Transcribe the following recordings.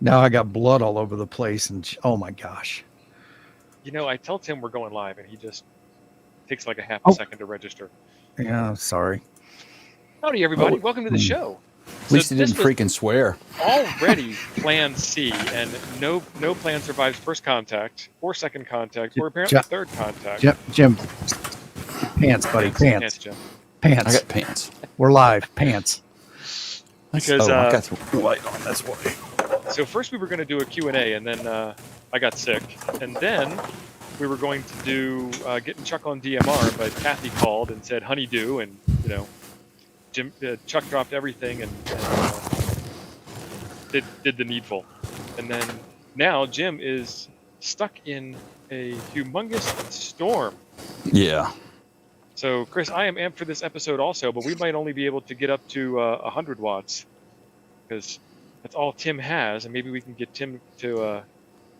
Now I got blood all over the place, and oh my gosh. I tell Tim we're going live, and he just takes like a half a Oh, second to register. yeah, sorry. Howdy, everybody. Oh, Welcome to the show. at least he didn't freaking swear. Already Plan C, and no plan survives first contact, or second contact, or apparently Jim, third contact. Jim, pants, buddy, Pants, Jim. I pants. got pants. We're live, pants. Because I got the light on. That's why. so first we were going to do a Q&A, and then I got sick, and then we were going to do getting Chuck on DMR, but Kathy called and said honeydew, and Jim Chuck dropped everything and did the needful, and then now Jim is stuck in a humongous storm. Yeah. So Chris, I am amped for this episode also, but we might only be able to get up to 100 watts because that's all Tim has, and maybe we can get Tim to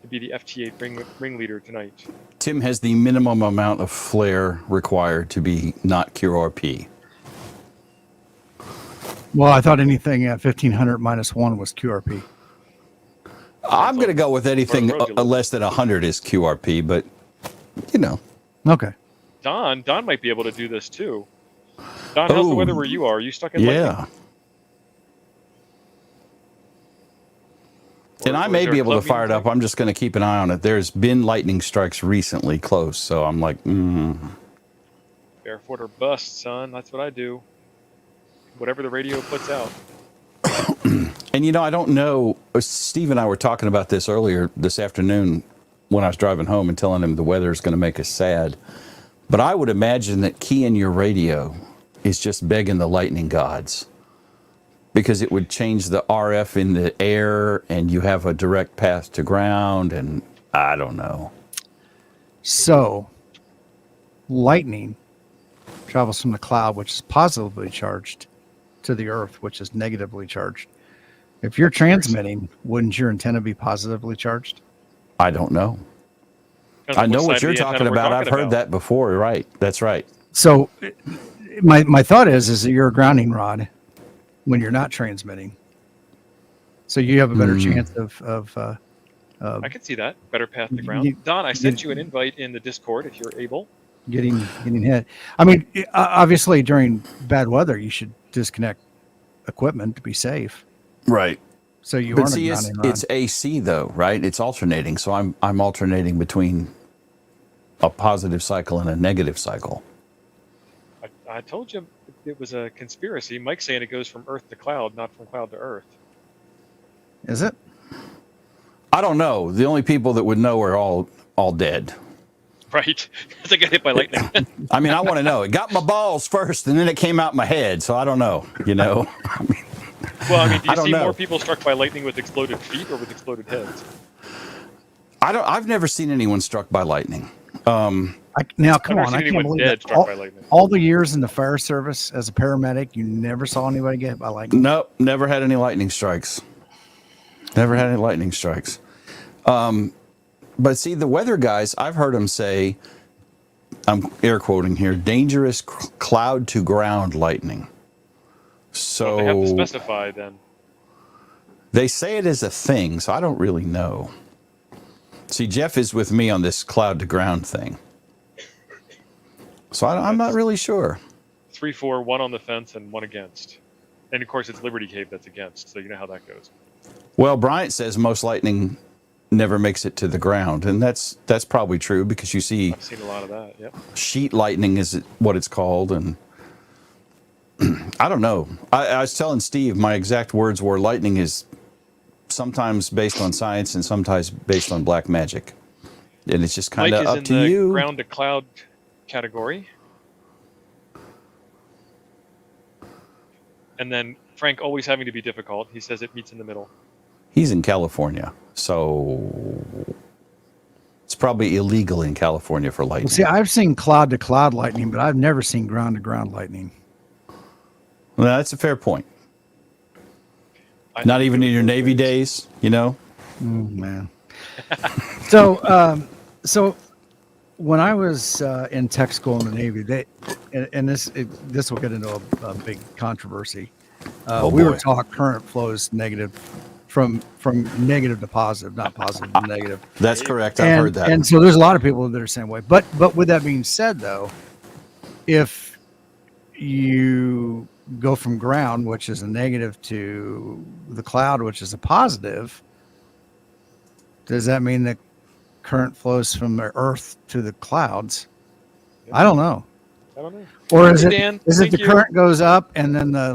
be the FT8 ringleader tonight. Tim has the minimum amount of flare required to be not QRP. Well, I thought anything at 1500 minus 1 was QRP. I'm going to go with anything less than 100 is QRP, but, Okay. Don might be able to do this too. Don, how's the weather where you are? Are you stuck in lightning? And I may be able to fire it up. I'm just going to keep an eye on it. There's been lightning strikes recently close, so I'm like, Barefoot or bust, son. That's what I do. Whatever the radio puts out. And I don't know. Steve and I were talking about this earlier this afternoon when I was driving home and telling him the weather is going to make us sad. But I would imagine that keying your radio is just begging the lightning gods, because it would change the RF in the air and you have a direct path to ground, and I don't know. So, lightning travels from the cloud, which is positively charged, to the earth, which is negatively charged. If you're transmitting, wouldn't your antenna be positively charged? I don't know. I know what you're talking about. I've heard that before. Right. That's right. So my thought is that you're a grounding rod when you're not transmitting. So you have a better chance of I can see that. Better path to ground. Don, I sent you an invite in the Discord if you're able. Getting hit. I mean, obviously during bad weather, you should disconnect equipment to be safe. Right. So you but aren't see, it's AC though, right? It's alternating. So I'm alternating between a positive cycle and a negative cycle. I told you it was a conspiracy. Mike's saying it goes from Earth to cloud, not from cloud to Earth. Is it? I don't know. The only people that would know are all dead. Right. Because I got hit by lightning. I mean, I want to know. It got my balls first, and then it came out my head. So I don't know. Well, I mean, do you see more people struck by lightning with exploded feet or with exploded heads? I've never seen anyone struck by lightning. Now, come on. I can't believe that. Struck by lightning. All the years in the fire service as a paramedic, you never saw anybody get hit by lightning? Nope. Never had any lightning strikes. Never had any lightning strikes. But see, the weather guys, I've heard them say, I'm air quoting here, dangerous cloud to ground lightning. So they have to specify then. They say it is a thing, so I don't really know. See, Jeff is with me on this cloud to ground thing. So I'm not really sure. 3, 4, 1 on the fence and 1 against. And of course it's Liberty Cave that's against, so you know how that goes. Well, Bryant says most lightning never makes it to the ground, and that's probably true because you see I've seen a lot of that. Yep. Sheet lightning is what it's called, and I don't know. I was telling Steve my exact words were lightning is sometimes based on science and sometimes based on black magic, and it's just kind of up to you. Mike is in the ground to cloud category, and then Frank always having to be difficult. He says it meets in the middle. He's in California, so it's probably illegal in California for lightning. Well, see, I've seen cloud to cloud lightning, but I've never seen ground to ground lightning. Well, that's a fair point. Not even in your Navy days, Oh, man. So when I was in tech school in the Navy, this will get into a big controversy. We were taught current flows negative from negative to positive, not positive to negative. That's correct. I've heard that. And so there's a lot of people that are the same way. But with that being said, though, if you go from ground, which is a negative, to the cloud, which is a positive, does that mean that current flows from the earth to the clouds? I don't know. I don't know. Or is it Dan, is it thank the you. current goes up and then the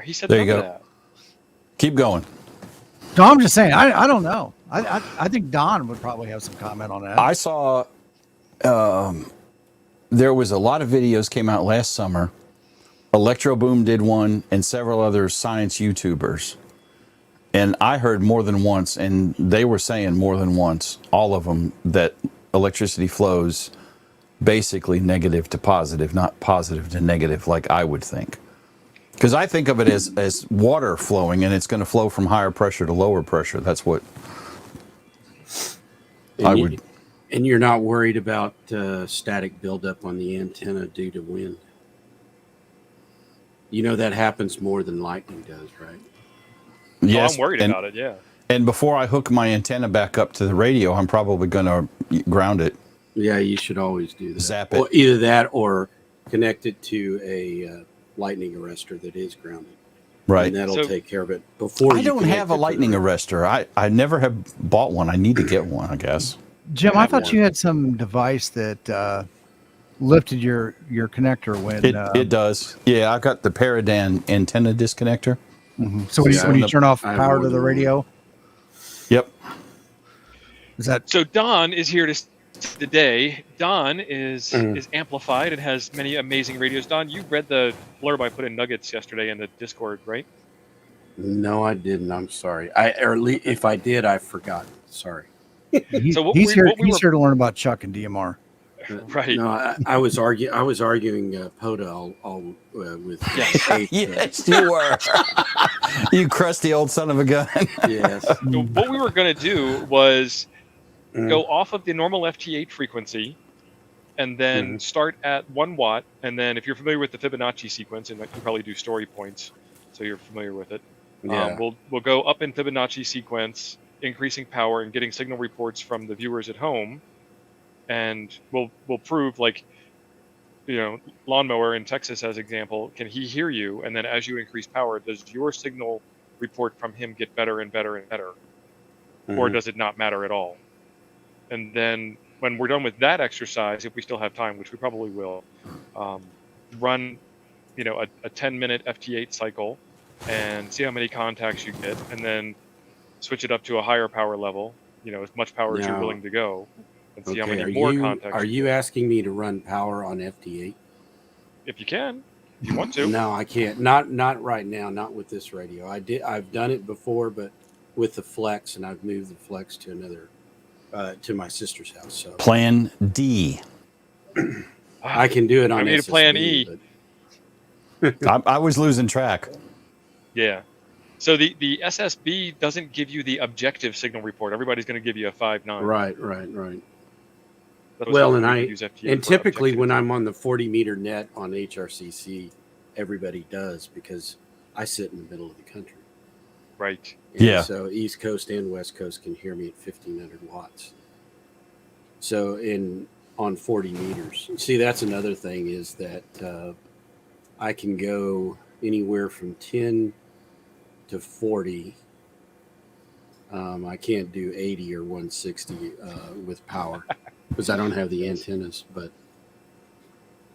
He said There you none go. of that. Keep going. No, I'm just saying. I don't know. I think Don would probably have some comment on that. I saw there was a lot of videos came out last summer. Electro Boom did one, and several other science YouTubers. And I heard more than once, and they were saying more than once, all of them, that electricity flows basically negative to positive, not positive to negative, like I would think. Because I think of it as water flowing, and it's going to flow from higher pressure to lower pressure. That's what I would. And you're not worried about static buildup on the antenna due to wind. You know that happens more than lightning does, right? Yes, I'm worried about it. Yeah. And before I hook my antenna back up to the radio, I'm probably going to ground it. Yeah, you should always do that. Zap it. Or either that or connect it to a lightning arrestor that is grounded. Right. And that'll So- take care of it. Before I you don't connect have it a to lightning the- arrestor. I never have bought one. I need to get one, I guess. Jim, I have thought one. you had some device that lifted your connector when. It does. Yeah, I've got the Paradan antenna disconnector. So when, Yeah, when you turn off I have power more to the than one. radio, Yep. is that So Don is here to today. Don is amplified and has many amazing radios. Don, you read the blurb I put in Nuggets yesterday in the Discord, right? No, I didn't. I'm sorry. Or at least if I did, I've forgotten. Sorry. he's So what he's we- here? what we He's were- here to learn about Chuck and DMR. Right. No, I was arguing POTA with Yes. Faith, Yes, you were. You crusty old son of a gun. yes. So what we were going to do was Mm. go off of the normal FT8 frequency and then start at 1 watt. And then if you're familiar with the Fibonacci sequence, and you probably do story points, so you're familiar with it. Yeah. We'll go up in Fibonacci sequence, increasing power and getting signal reports from the viewers at home. And we'll prove, like, lawnmower in Texas as example, can he hear you? And then as you increase power, does your signal report from him get better and better and better? Or does it not matter at all? And then when we're done with that exercise, if we still have time, which we probably will, run, a 10-minute FT8 cycle and see how many contacts you get, and then switch it up to a higher power level, as much power as you're Now- willing to go, and see how Okay, many more contacts. are you asking me to run power on FT8? If you can, if you want to. No, I can't. Not right now. Not with this radio. I've done it before, but with the Flex, and I've moved the Flex to another, to my sister's house. So Plan D. I can do it on. I need a plan SSB, E. but- I was losing track. Yeah. So the SSB doesn't give you the objective signal report. Everybody's going to give you a 5.9. Right. That's Well, why and we use FT8 And for typically objective. when I'm on the 40-meter net on HRCC, everybody does because I sit in the middle of the country. Right. And Yeah. So East Coast and West Coast can hear me at 1,500 watts. So on 40 meters. See, that's another thing is that I can go anywhere from 10 to 40. I can't do 80 or 160 with power because I don't have the antennas. But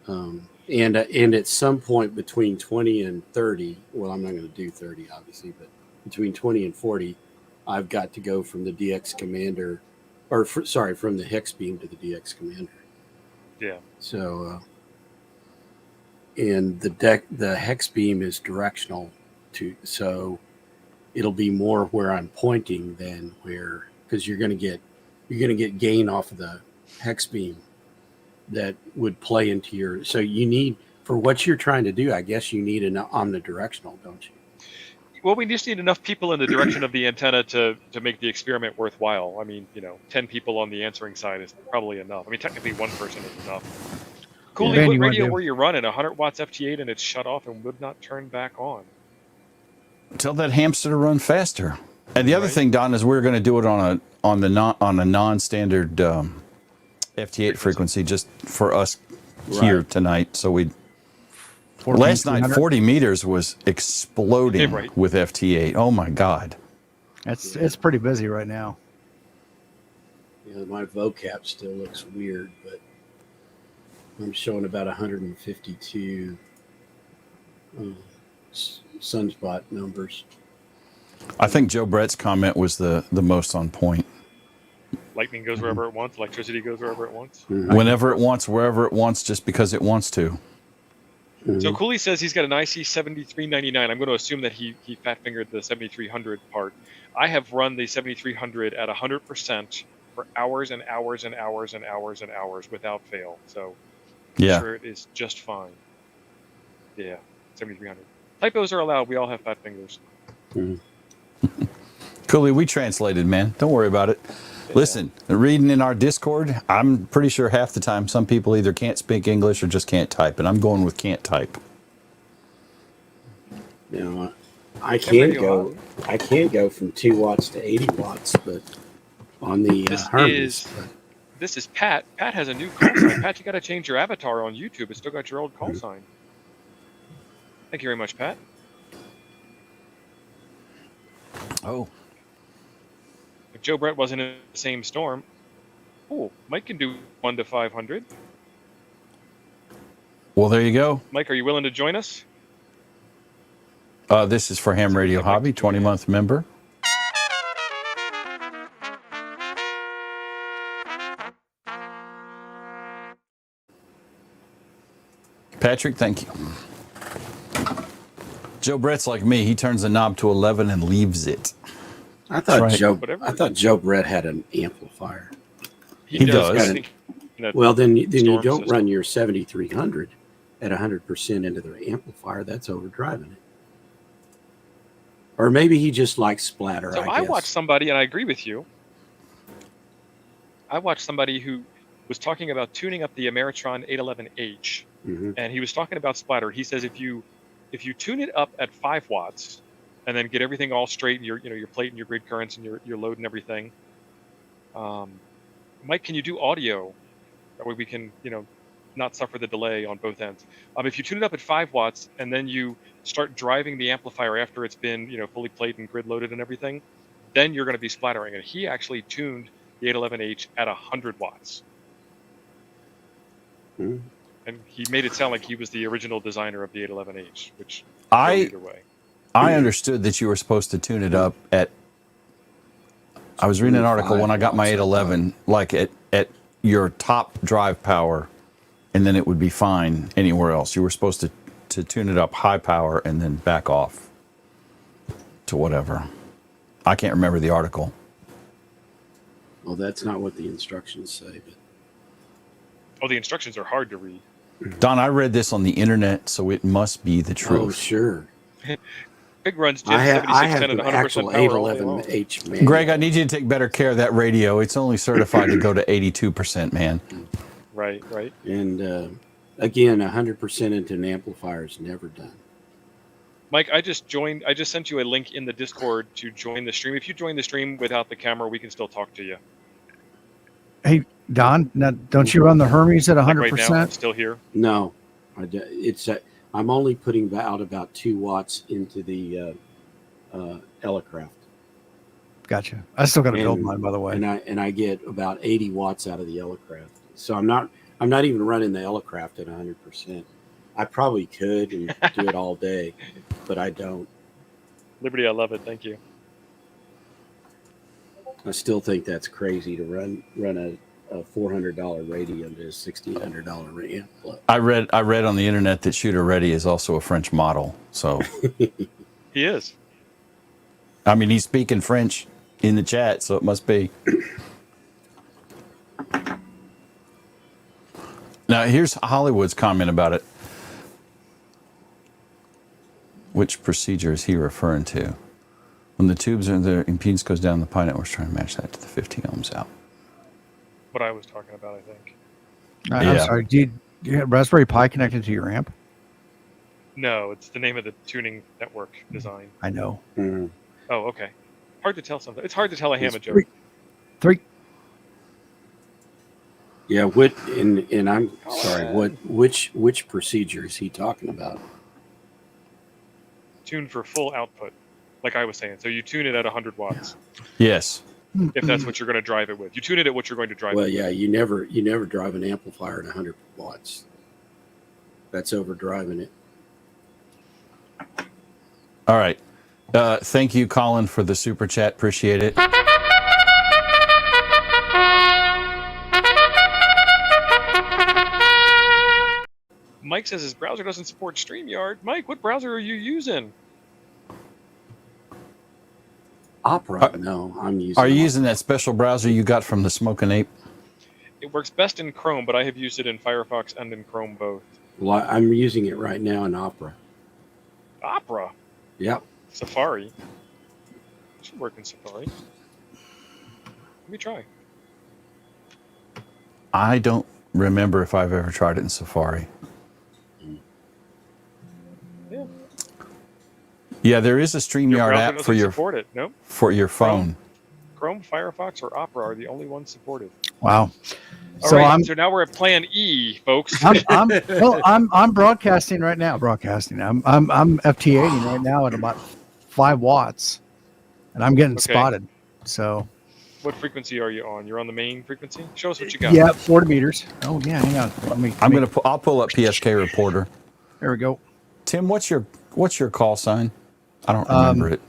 and at some point between 20 and 30, well, I'm not going to do 30 obviously, but between 20 and 40, I've got to go from the DX Commander, from the hex beam to the DX Commander. Yeah. So, and the hex beam is directional so it'll be more where I'm pointing than because you're going to get gain off of the hex beam that would play into so you need, for what you're trying to do, I guess you need an omnidirectional, don't you? Well, we just need enough people in the direction of the antenna to make the experiment worthwhile. I mean, 10 people on the answering side is probably enough. I mean, technically one person is enough. Cooley, Ben, what you wanna radio do? were you running? 100 watts FT8 and it's shut off and would not turn back on. Tell that hamster to run faster. And the other Right. thing, Don, is we're going to do it on a non-standard FT8 frequency just for us here Right. tonight. So last night 14,200? 40 meters was exploding Right. with FT8. Oh my God. It's pretty busy right now. Yeah, my vocab still looks weird, but I'm showing about 152 sunspot numbers. I think Joe Brett's comment was the most on point. Lightning goes wherever it wants. Electricity goes wherever it wants. Whenever it wants, wherever it wants, just because it wants to. So Cooley says he's got an IC 7399. I'm going to assume that he fat fingered the 7300 part. I have run the 7300 at 100% for hours and hours and hours and hours and hours without fail. So Yeah. I'm sure it is just fine. Yeah, 7300. Typos are allowed. We all have fat fingers. Cooley, we translated, man. Don't worry about it. Listen, reading in our Discord, I'm pretty sure half the time some people either can't speak English or just can't type, and I'm going with can't type. Now, I can go from 2 watts to 80 watts, but on the Hermes. This is Pat. Pat has a new call sign. Pat, you got to change your avatar on YouTube. It's still got your old call sign. Thank you very much, Pat. Oh. If Joe Brett wasn't in the same storm, cool. Mike can do 1 to 500. Well, there you go. Mike, are you willing to join us? This is for Ham Radio Hobby, 20-month member. Patrick, thank you. Joe Brett's like me. He turns the knob to 11 and leaves it. I thought right. Joe Brett had an amplifier. He does. I think, Well, then you storm don't system. run your 7300 at 100% into their amplifier. That's overdriving it. Or maybe he just likes splatter. So I watched somebody, and I agree with you. I watched somebody who was talking about tuning up the Ameritron 811H, and he was talking about splatter. He says if you tune it up at 5 watts, and then get everything all straight, your plate and your grid currents and your load and everything. Mike, can you do audio? That way we can not suffer the delay on both ends. If you tune it up at 5 watts and then you start driving the amplifier after it's been fully plate and grid loaded and everything, then you're going to be splattering. And he actually tuned the 811H at 100 watts. And he made it sound like he was the original designer of the 811H, which either way. I understood that you were supposed to tune it up at. I was reading an article when I got my 811, like at your top drive power, and then it would be fine anywhere else. You were supposed to tune it up high power and then back off to whatever. I can't remember the article. Well, that's not what the instructions say. But the instructions are hard to read. Don, I read this on the internet, so it must be the truth. Oh, sure. Big runs I have 7610 the at 100% actual power all day long. 811H manual. Greg, I need you to take better care of that radio. It's only certified to go to 82%, man. Right. And again, 100% into an amplifier is never done. Mike, I just sent you a link in the Discord to join the stream. If you join the stream without the camera, we can still talk to you. Hey, Don, now, don't you run the Hermes at 100%? Like right now, I'm still here. No, I'm only putting out about 2 watts into the Elecraft. Gotcha. I still got to build mine, by the way. And I get about 80 watts out of the Elecraft. So I'm not even running the Elecraft at 100%. I probably could and do it all day, but I don't. Liberty, I love it. Thank you. I still think that's crazy to run a $400 radio to a $1,600 amp. I read on the internet that Shooter Ready is also a French model. So He is. I mean, he's speaking French in the chat, so it must be. Now, here's Hollywood's comment about it. Which procedure is he referring to? When the tubes and the impedance goes down, the pi network's trying to match that to the 15 ohms out. What I was talking about, I think. I'm Yeah. sorry. You had Raspberry Pi connected to your amp? No, it's the name of the tuning network design. I know. Mm. Oh, okay. Hard to tell something. It's hard to tell a ham a joke. Three. Yeah, and I'm sorry, which procedure is he talking about? Tune for full output, like I was saying. So you tune it at 100 watts, Yes. if that's what you're going to drive it with. You tune it at what you're going to drive Well, it yeah, with. you never drive an amplifier at 100 watts. That's overdriving it. All right. Thank you, Colin, for the super chat. Appreciate it. Mike says his browser doesn't support StreamYard. Mike, what browser are you using? Opera? No, I'm using. Are you using that special browser you got from the Smoking Ape? It works best in Chrome, but I have used it in Firefox and in Chrome both. Well, I'm using it right now in Opera. Opera? Yep. Safari? It should work in Safari. Let me try. I don't remember if I've ever tried it in Safari. Yeah. Yeah, there is a Your StreamYard browser app doesn't support it. Nope. for your phone. Chrome, Firefox, or Opera are the only ones supported. Wow. All So right, so now we're at Plan E, folks. I'm broadcasting right now. I'm FT80 right now at about 5 watts, and I'm getting Okay. spotted. So What frequency are you on? You're on the main frequency? Show us what you got. yeah, 40 meters. Oh yeah, hang on. I'll pull up PSK Reporter. There we go. Tim, what's your call sign? I don't remember it.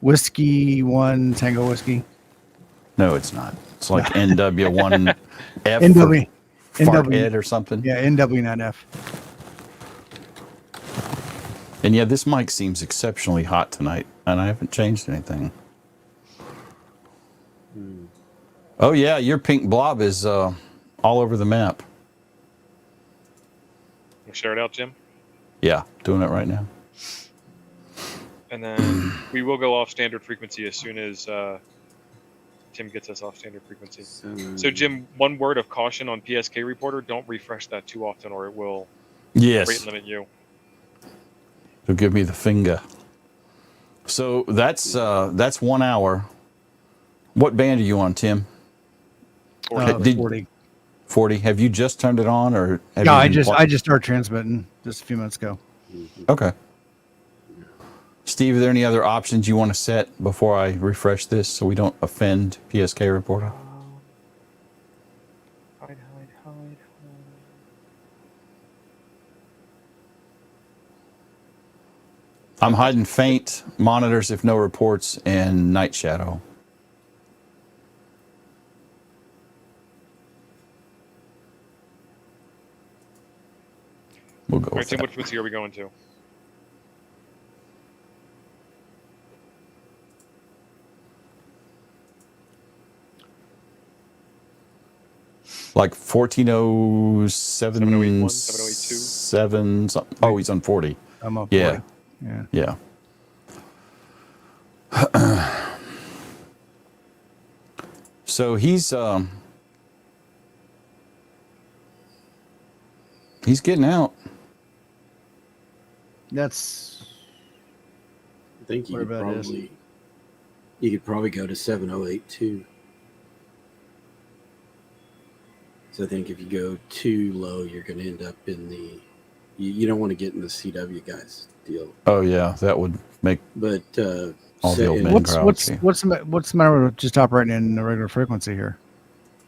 Whiskey 1 Tango Whiskey. No, it's not. It's like NW1F NW. Farthead or something. Yeah, NW9F. And yeah, this mic seems exceptionally hot tonight, and I haven't changed anything. Oh yeah, your pink blob is all over the map. We'll share it out, Jim. Yeah, doing it right now. And then we will go off standard frequency as soon as Tim gets us off standard frequency. So, Jim, one word of caution on PSK Reporter: don't refresh that too often, or it will rate Yes, limit you. it'll give me the finger. So that's 1 hour. What band are you on, Tim? 40. 40. Have you just turned it on, or have No, you I just started transmitting just a few minutes ago. Okay. Steve, are there any other options you want to set before I refresh this so we don't offend PSK Reporter? Hide. I'm hiding faint, monitors if no reports, and night shadow. We'll go All right, with Tim, that. what frequency are we going to? Like 1407, 7081, 7082. 7 something. Oh, he's on 40. I'm up. Yeah. 40. Yeah. Yeah. So he's getting out. That's I think What about this? you could probably go to 7082. So I think if you go too low, you're going to end up in the. You don't want to get in the CW guys deal. Oh yeah, that would make But all the old men what's proud. what's the matter with just operating in the regular frequency here?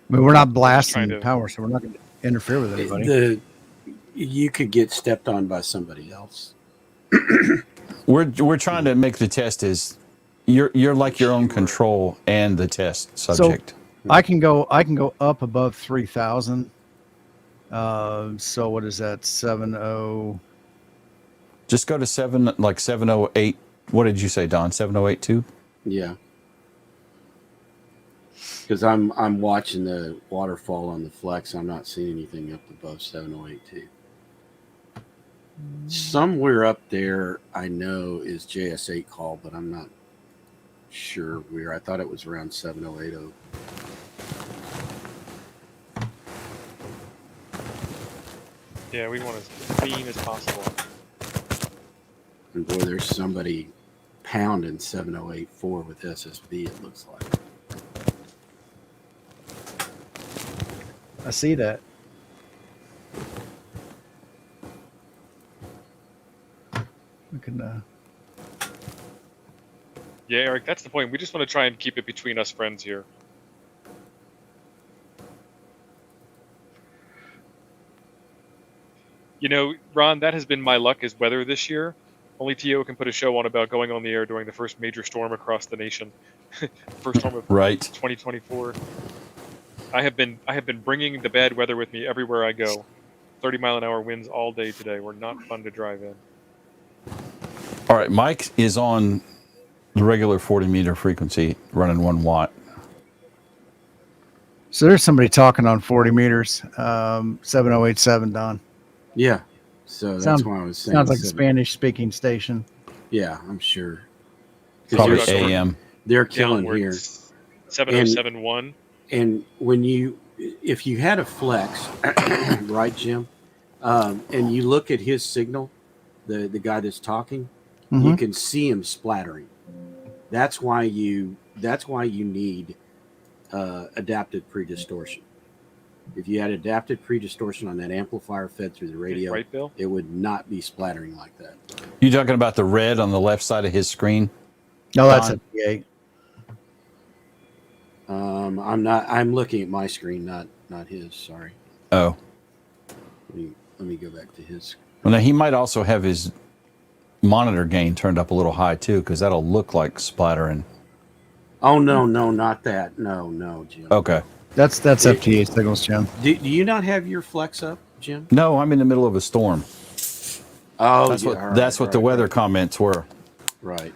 I mean, we're not blasting trying to- power, so we're not going to interfere with anybody. You could get stepped on by somebody else. We're trying to make the test as you're like your own control and the test subject. I can go up above 3,000. So what is that? 70. Just go to 708. What did you say, Don? 7082? Yeah. Because I'm watching the waterfall on the flex. I'm not seeing anything up above 7082. Somewhere up there, I know is JS8 call, but I'm not sure where. I thought it was around 7080. Yeah, we want as clean as possible. And boy, there's somebody pounding 7084 with SSB, it looks like. I see that. We can. Yeah, Eric, that's the point. We just want to try and keep it between us friends here. You know, Ron, that has been my luck as weather this year. Only T.O. can put a show on about going on the air during the first major storm across the nation. First storm of Right. 2024. I have been bringing the bad weather with me everywhere I go. 30-mile-an-hour winds all day today were not fun to drive in. All right, Mike is on the regular 40 meter frequency, running 1 watt. So there's somebody talking on 40 meters. 7087, Don. Yeah. So that's Sounds- why I was saying. Sounds like a 7 Spanish-speaking station. Yeah, I'm sure. 'Cause Probably You're they're- AM. They're killing here. Downwards, 7071. And if you had a flex, right, Jim, and you look at his signal, the guy that's talking, you Mhm. can see him splattering. That's why you need adaptive pre-distortion. If you had adaptive pre-distortion on that amplifier fed through the radio, Right, Bill? it would not be splattering like that. You talking about the red on the left side of his screen? No, that's Don? a P8. I'm looking at my screen, not his. Sorry. Oh, Let me go back to his. well, now he might also have his monitor gain turned up a little high too, because that'll look like splattering. Oh no, not that. No, Jim. Okay. That's FT8 signals, Jim. Do you not have your flex up, Jim? No, I'm in the middle of a storm. Oh, That's yeah, what all right, that's what the right, weather comments were. Right.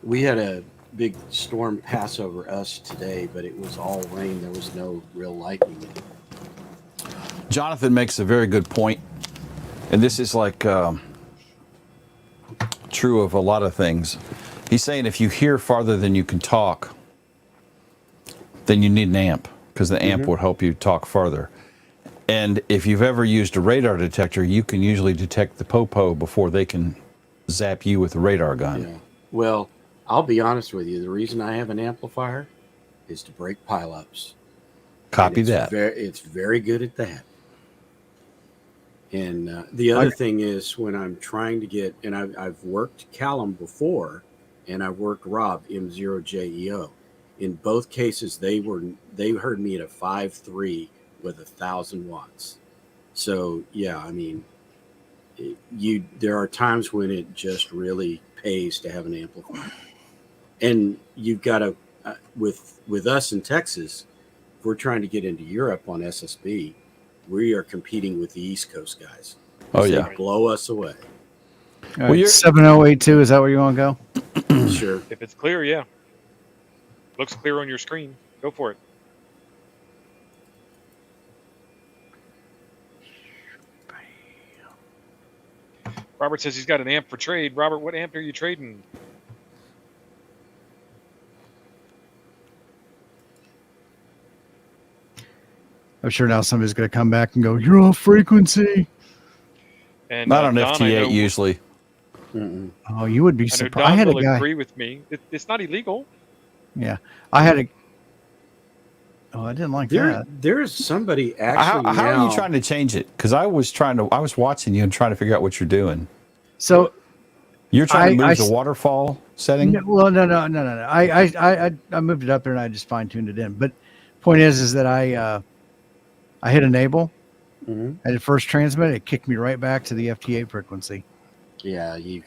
We had a big storm pass over us today, but it was all rain. There was no real lightning. Jonathan makes a very good point, and this is like true of a lot of things. He's saying if you hear farther than you can talk, then you need an amp, because the amp will help you talk farther. And if you've ever used a radar detector, you can usually detect the popo before they can zap you with a radar gun. Yeah. Well, I'll be honest with you. The reason I have an amplifier is to break pileups. Copy And that. It's very good at that. And the other thing is when I'm trying to get, and I've worked Callum before, and I've worked Rob M0JEO. In both cases, they heard me at a 5.3 with 1,000 watts. So yeah, I mean, there are times when it just really pays to have an amplifier, and you've got to with us in Texas, if we're trying to get into Europe on SSB, we are competing with the East Coast guys. Oh, They yeah. blow us away. All Well, right, you're- 7082, is that where you want to go? Sure. If it's clear, yeah. Looks clear on your screen. Go for it. Robert says he's got an amp for trade. Robert, what amp are you trading? I'm sure now somebody's going to come back and go, "You're off frequency." And Not on Don, I FT8 know- usually. Mm-mm. Oh, you would be I know surprised. I Don had a will guy. agree with me. It's not illegal. Yeah, I had a. Oh, I didn't like that. There's somebody How, actually how now. are you trying to change it? Because I was watching you and trying to figure out what you're doing. So, You're trying to I move the s- waterfall setting. well, no. I moved it up there and I just fine tuned it in. But point is that I hit enable. Mhm. At the first transmit, it kicked me right back to the FT8 frequency. Yeah, you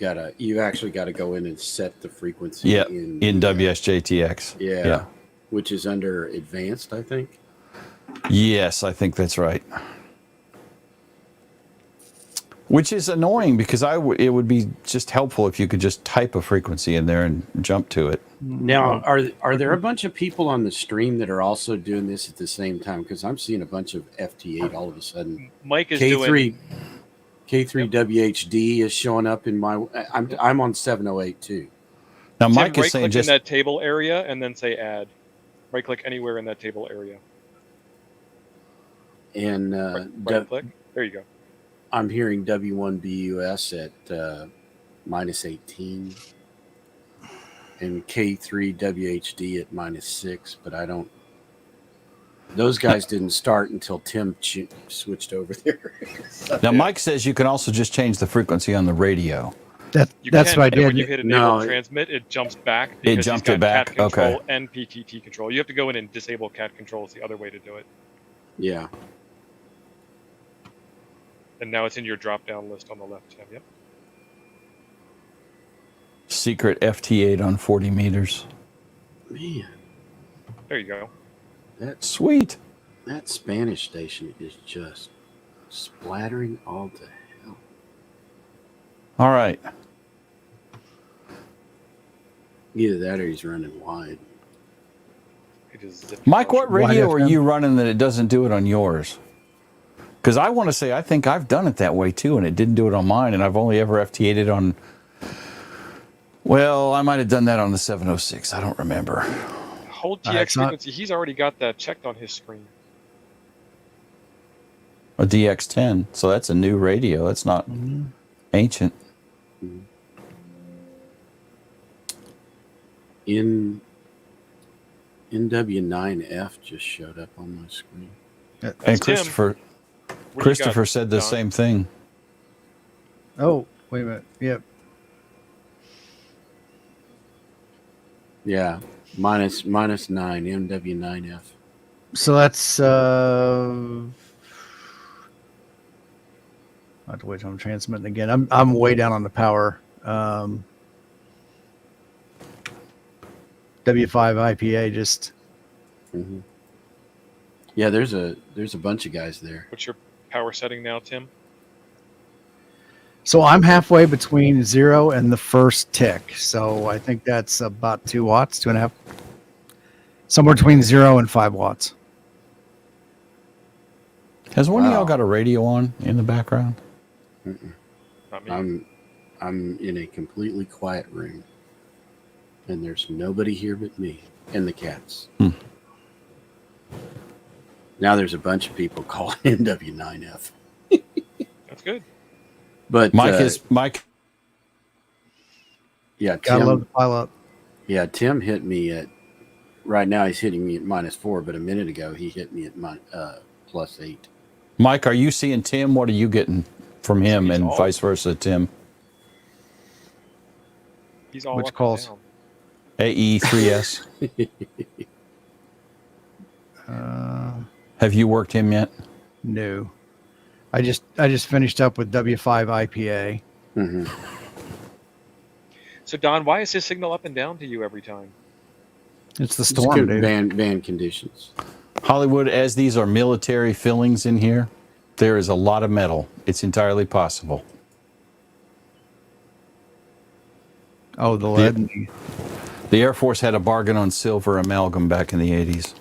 actually got to go in and set the frequency. Yeah, in in the, WSJTX. Yeah, which is under advanced, I think. Yes, I think that's right. Which is annoying because it would be just helpful if you could just type a frequency in there and jump to it. Now, are there a bunch of people on the stream that are also doing this at the same time? Because I'm seeing a bunch of FT8 all of a sudden. Mike is doing. K3 WHD is showing up in my. I'm on 708 too. Now, Tim, Mike is right saying click just in that table area and then say add. Right click anywhere in that table area. And Right click. There you go. I'm hearing W1BUS at minus 18 and K3WHD at minus 6, but I don't. Those guys didn't start until Tim switched over there. So, Now, Mike says you can also just change the frequency on the radio. You That's can, what I but then when did. you hit enable No, transmit, it jumps back because he's jumped got it back? cat control Okay. and PTT control. You have to go in and disable cat control. It's the other way to do it. yeah. And now it's in your drop-down list on the left tab. Yep. Secret FT8 on 40 meters. Man, There you go. Sweet. that Spanish station is just splattering all to hell. All right. Either that or he's running wide. It just zipped Mike, across what your- radio are FM? you running that it doesn't do it on yours? Because I want to say I think I've done it that way too, and it didn't do it on mine, and I've only ever FT8'd it on. Well, I might have done that on the 706. I don't remember. Hold it's TX not- frequency. He's already got that checked on his screen. A DX10. So that's a new radio. That's not ancient. In NW9F just showed up on my screen. And Tim. Christopher What do you Christopher got, said the Don? same thing. Oh, wait a minute. Yep. Yeah, minus 9 MW9F. So that's I have to wait till I'm transmitting again. I'm way down on the power. W5 IPA just Mm-hmm. Yeah, there's a bunch of guys there. What's your power setting now, Tim? so I'm halfway between 0 and the first tick. So I think that's about 2 watts, 2.5. Somewhere between 0 and 5 watts. Has one of y'all Wow. got a radio on in the background? Not me. I'm in a completely quiet room, and there's nobody here but me and the cats. Now there's a bunch of people calling NW9F. That's good. But Mike. yeah, Gotta love the Tim, pile up. yeah, Tim hit me at. Right now he's hitting me at -4, but a minute ago he hit me at +8. Mike, are you seeing Tim? What are you getting from him, He's and all- vice versa, Tim? He's all Which up and calls? down. AE3S. Have you worked him yet? No. I just finished up with W5 IPA. Mm-hmm. So Don, why is his signal up and down to you every time? It's the It's storm, good dude. band conditions. Hollywood, as these are military fillings in here, there is a lot of metal. It's entirely possible. Oh, the lead. The Air Force had a bargain on silver amalgam back in the 80s.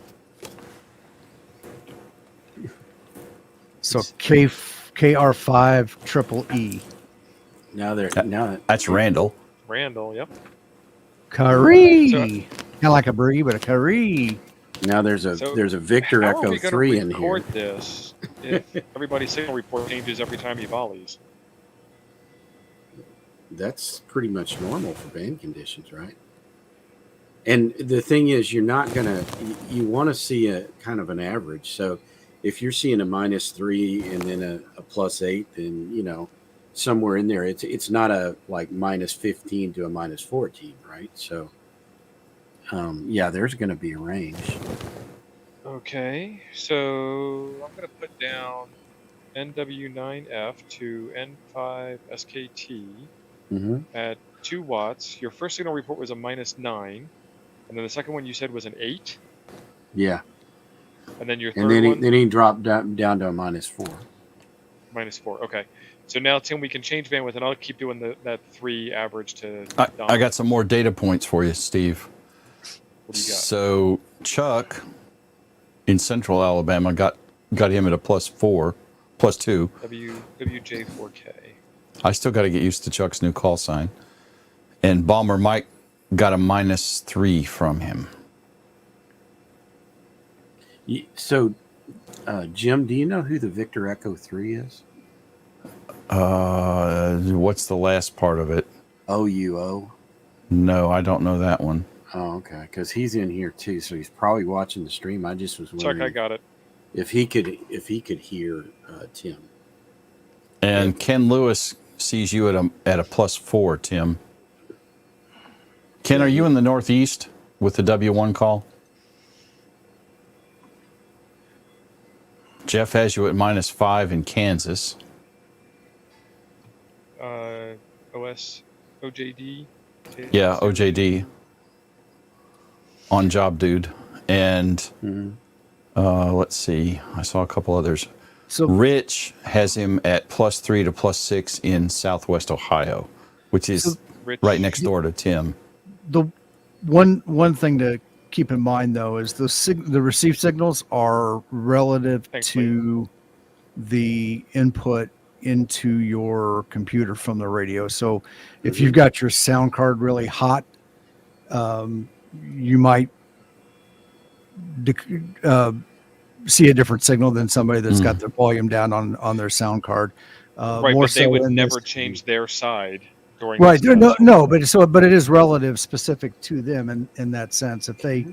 So KR5 triple E. Now That's Randall. Randall, yep. Curry. So- Kind of like a brie, but a curry. now there's a So Victor How are Echo we going 3 to in here. record this if everybody's signal report changes every time he volleys? That's pretty much normal for band conditions, right? And the thing is, you're not gonna. You want to see a kind of an average. So if you're seeing a -3 and then a +8, then somewhere in there, it's not a like -15 to a -14, right? So yeah, there's going to be a range. Okay, so I'm going to put down NW9F to N5 SKT Mm-hmm. at 2 watts. Your first signal report was a -9, and then the second one you said was an 8, Yeah, and then your third and then one he dropped down to a -4. -4. Okay, so now Tim, we can change bandwidth, and I'll keep doing that 3 average to. I Don. got some more data points for you, Steve. What do you got? So Chuck in Central Alabama got him at a +4, +2. WJ4K. I still got to get used to Chuck's new call sign. And Bomber Mike got a -3 from him. So Jim, do you know who the Victor Echo 3 is? What's the last part of it? OUO. No, I don't know that one. Oh, okay. Because he's in here too, so he's probably watching the stream. I just was Chuck, wondering I got it. if he could hear Tim. And Yep. Ken Lewis sees you at a +4, Tim. Ken, are you in the Northeast with the W1 call? Jeff has you at -5 in Kansas. OS, OJD. Yeah, OJD. On job, dude. And let's see. I saw a couple others. So Rich has him at +3 to +6 in Southwest Ohio, which is Rich, right next door to Tim. the one thing to keep in mind though is the receive signals are relative Thanks, to the input into your computer from the radio. So if you've got your sound card really hot, you might see a different signal than somebody that's got their volume down on their sound card. right, more but they so would in never this- change their side during Right. this No, test. no, but it is relative specific to them in that sense. If they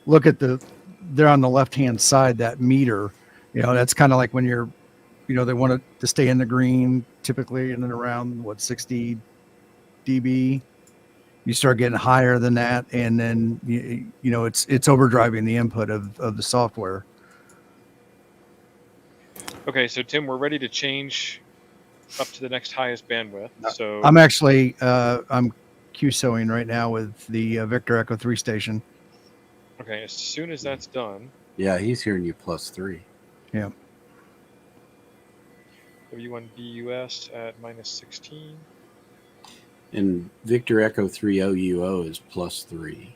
look at they're on the left-hand side, that meter, that's kind of like when you're, they want it to stay in the green typically in and around 60 dB. You start getting higher than that. And then, it's overdriving the input of the software. Okay, so Tim, we're ready to change up to the next highest bandwidth. So I'm actually, I'm QSOing right now with the Victor Echo 3 station. okay, as soon as that's done, Yeah, he's hearing you +3. Yeah. W1BUS at -16. And Victor Echo 3 OUO is +3.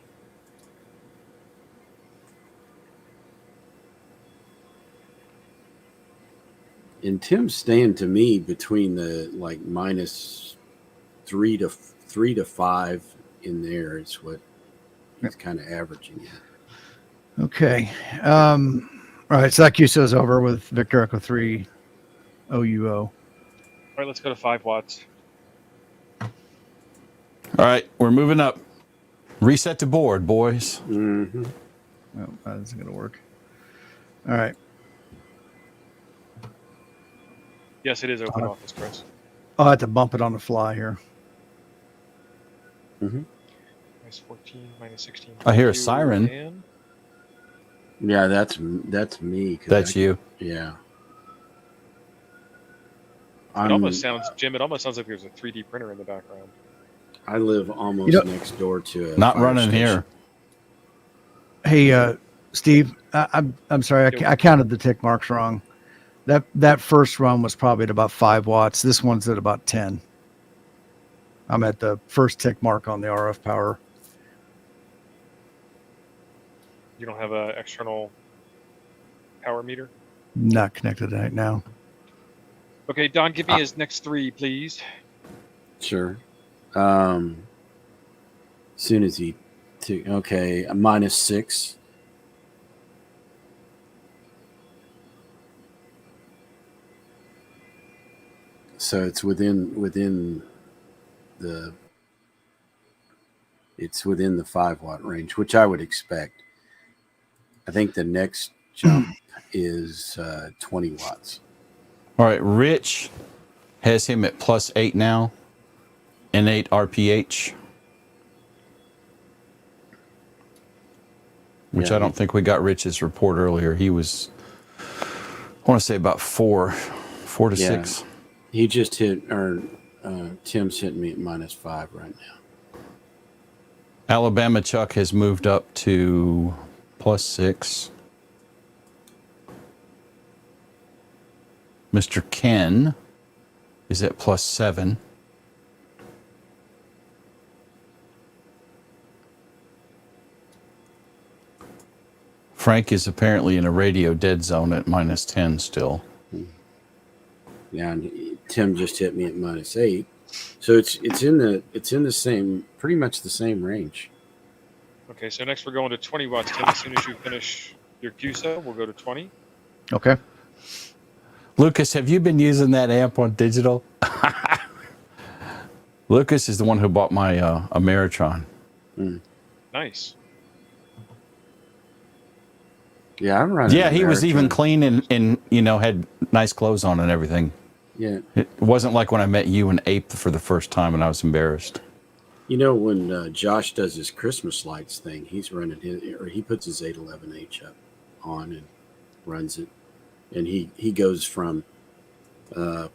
And Tim's staying to me between the -3 to 5 in there is what he's kind of averaging at. Okay. All right. So that QSO is over with Victor Echo 3 OUO. All right, let's go to 5 watts. All right, we're moving up. Reset to board, boys. Mm-hmm. Well, that isn't going to work. All right. Yes, it is open office, Chris. I'll have to bump it on the fly here. Mm-hmm. -14, -16. I hear a Q siren. and- Yeah, that's me. 'Cause That's you. Yeah. It almost sounds, Jim. It almost sounds like there's a 3D printer in the background. I live almost next door to a Not fire running station. Hey, Steve, I'm sorry. I counted the tick marks wrong. That first run was probably at about 5 watts. This one's at about 10. I'm at the first tick mark on the RF power. You don't have an external power meter? Not connected right now. Okay, Don, give me his next 3, please. Sure. Soon as he took, okay, a -6. So it's within the 5 watt range, which I would expect. I think the next jump is 20 watts. All right, Rich has him at +8 now. N8 RPH. Which Yeah. I don't think we got Rich's report earlier. He was, I want to say about 4 to Yeah. 6. He just hit, or Tim's hitting me at -5 right now. Alabama Chuck has moved up to +6. Mr. Ken is at +7. Frank is apparently in a radio dead zone at -10 still. Yeah, and Tim just hit me at -8. So it's in the same, pretty much the same range. Okay, so next we're going to 20 watts, Tim. As soon as you finish your QSO, we'll go to 20. Okay. Lucas, have you been using that amp on digital? Lucas is the one who bought my Ameritron. Nice. Yeah, I'm running. Yeah, he was even Ameritron. clean and had nice clothes on and everything. Yeah. It wasn't like when I met you and Ape for the first time and I was embarrassed. You know, when Josh does his Christmas lights thing, he's running he puts his 811H up on and runs it, and he goes from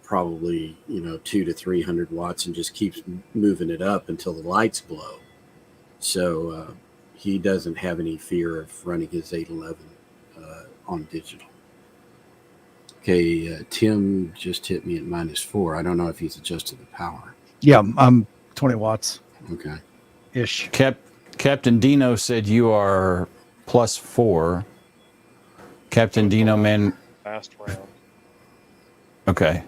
probably 200 to 300 watts and just keeps moving it up until the lights blow. So he doesn't have any fear of running his 811 on digital. Okay, Tim just hit me at -4. I don't know if he's adjusted the power. Yeah, I'm 20 watts Okay. ish. Captain Dino said you are +4. Captain Dino, man. Fast round. Okay.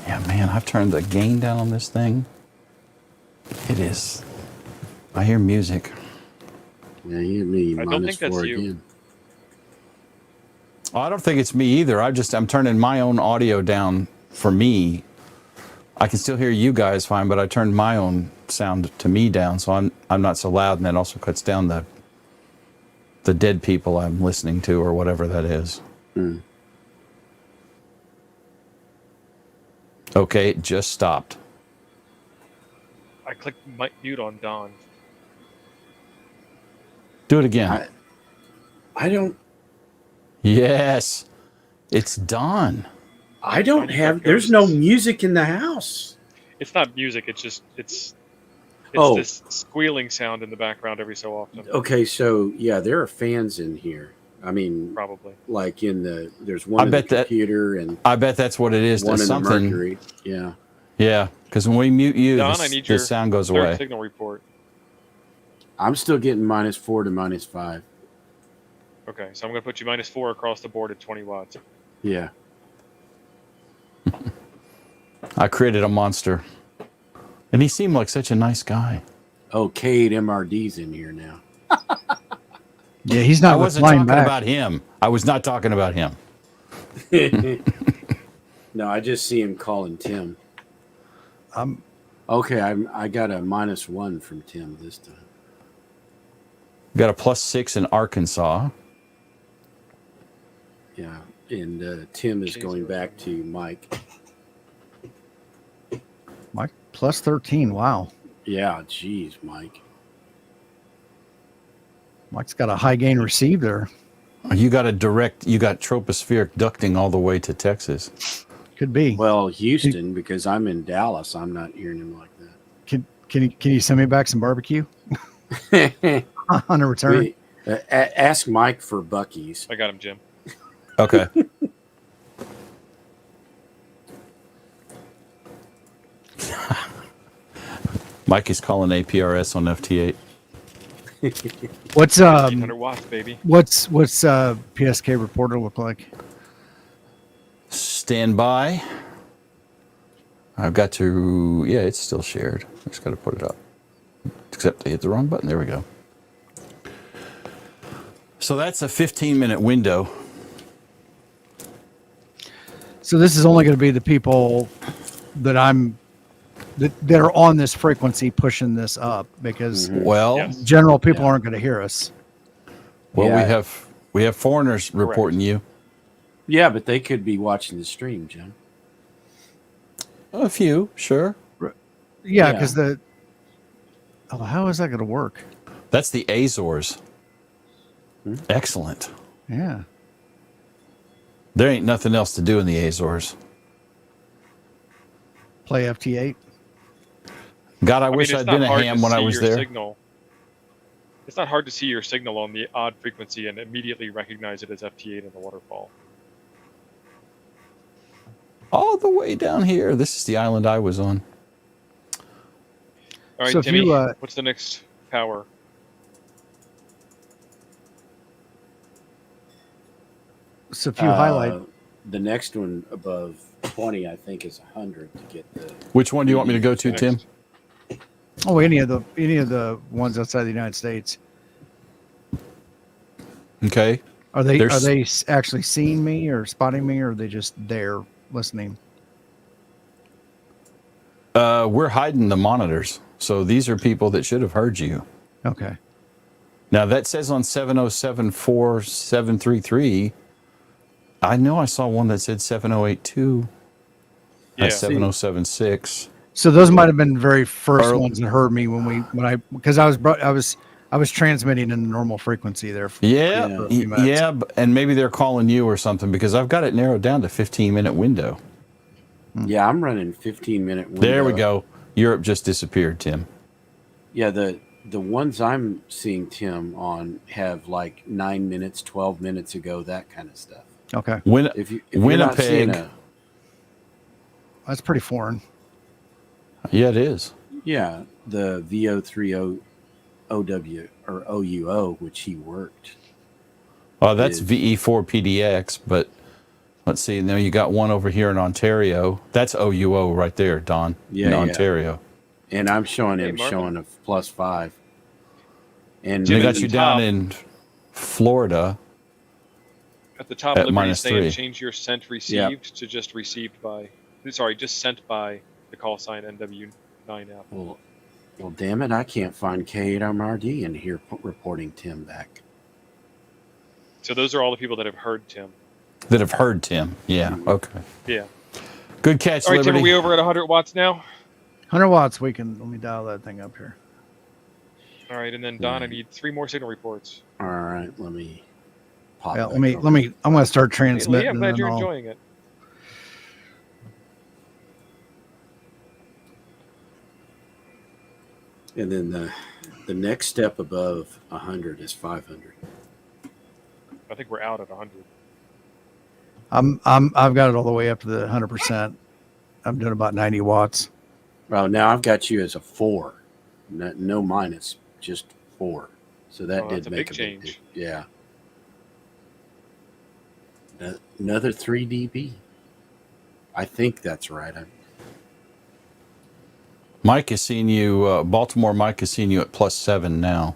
Yeah, man, I've turned the gain down on this thing. It is. I hear music. Yeah, he hit me I don't think that's -4 you. again. Oh, I don't think it's me either. I'm turning my own audio down for me. I can still hear you guys fine, but I turned my own sound to me down, so I'm not so loud, and that also cuts down the dead people I'm listening to or whatever that is. Hmm. Okay, it just stopped. I clicked mute on Don. Do it again. I don't Yes, it's done. have. There's no music in the house. It's not music. It's Oh. this squealing sound in the background every so often. Okay, so yeah, there are fans in here. I mean, Probably. like there's one in the computer and I bet that's what it is. one There's in the something. Mercury. Yeah. Yeah, because when we mute you, Don, I need the your sound goes third away. signal report. I'm still getting -4 to -5. Okay, so I'm going to put you -4 across the board at 20 watts. Yeah. I created a monster, and he seemed like such a nice guy. Oh, Cade MRD's in here now. Yeah, he's I not wasn't replying talking back. about him. I was not talking about him. No, I just see him calling Tim. I'm Okay, I got a -1 from Tim this time. Got a +6 in Arkansas. Yeah, and Tim is Jeez, going really? back to Mike. Mike +13. Wow. Yeah, geez, Mike. Mike's got a high gain receiver. You got tropospheric ducting all the way to Texas. Could be. Well, Houston, because I'm in Dallas, I'm not hearing him like Can you send me back some barbecue that. on a return? Ask Mike for Buc-ee's. I got him, Jim. Okay. Mike is calling APRS on FT8. What's 1,500 watts, baby. what's PSK reporter look like? Stand by. I've got to, yeah, it's still shared. I just got to put it up. Except I hit the wrong button. There we go. So that's a 15-minute window. So this is only going to be the people that that are on this frequency pushing this up, because Well, Yes. general people aren't going to hear us. well, Yeah. we have foreigners reporting you. Yeah, but they could be watching the stream, Jim. A few, sure. Yeah, Yeah. because how is that going to work? That's the Azores. Excellent. Yeah. There ain't nothing else to do in the Azores. Play FT8. God, I mean, wish it's I'd not been a hard to ham when I see was your there. Signal. It's not hard to see your signal on the odd frequency and immediately recognize it as FT8 in the waterfall. All the way down here. This is the island I was on. All right, So if Timmy, you, what's the next power? So if you highlight, The next one above 20, I think, is 100 to get the. Which one do you want me to go to, Tim? Oh, any of the ones outside the United States. Okay. Are they There's- actually seeing me or spotting me, or are they just there listening? We're hiding the monitors. So these are people that should have heard you. Okay. Now that says on 7074733. I know I saw one that said 7082. Yeah. 7076. So those might have been the very first Or- ones that heard me because I was transmitting in the normal frequency there. Yeah, For a few minutes. yeah, and maybe they're calling you or something because I've got it narrowed down to 15-minute window. Yeah, I'm running 15-minute window. There we go. Europe just disappeared, Tim. Yeah, the ones I'm seeing Tim on have like 9 minutes, 12 minutes ago, that kind of stuff. Okay. If you're not seeing Winnipeg. That's pretty foreign. Yeah, it is. yeah, the VO30 OW or OUO, which he worked. Oh, that's is- VE4 PDX, but let's see. Now you got one over here in Ontario. That's OUO right there, Don. Yeah, in yeah. Ontario. And I'm showing him Marvin. showing a +5. And They Jim, got at the you down top- in Florida. At the top, At Liberty's saying -3. change your sent received to just received by. Sorry, just sent by the call sign NW9F. well, damn it, I can't find K8MRD in here reporting Tim back. So those are all the people that have heard Tim. That have heard Tim. Yeah. Okay. Yeah. Good catch, All right, Tim, Liberty. are we over at 100 watts now? 100 watts. Let me dial that thing up here. All right, and then Don, I need 3 more signal reports. All right, let me pop. Yeah, back let me. over. I'm going to start Hey, transmitting. Lee, I'm glad and you're then I'll- enjoying it. And then the next step above 100 is 500. I think we're out at 100. I've got it all the way up to the 100%. I'm doing about 90 watts. Well, now I've got you as a 4, no minus, just 4. So that Oh, did that's a make big a change. big, yeah. Another 3 dB. I think that's right. Mike is seeing you. Baltimore Mike is seeing you at +7 now.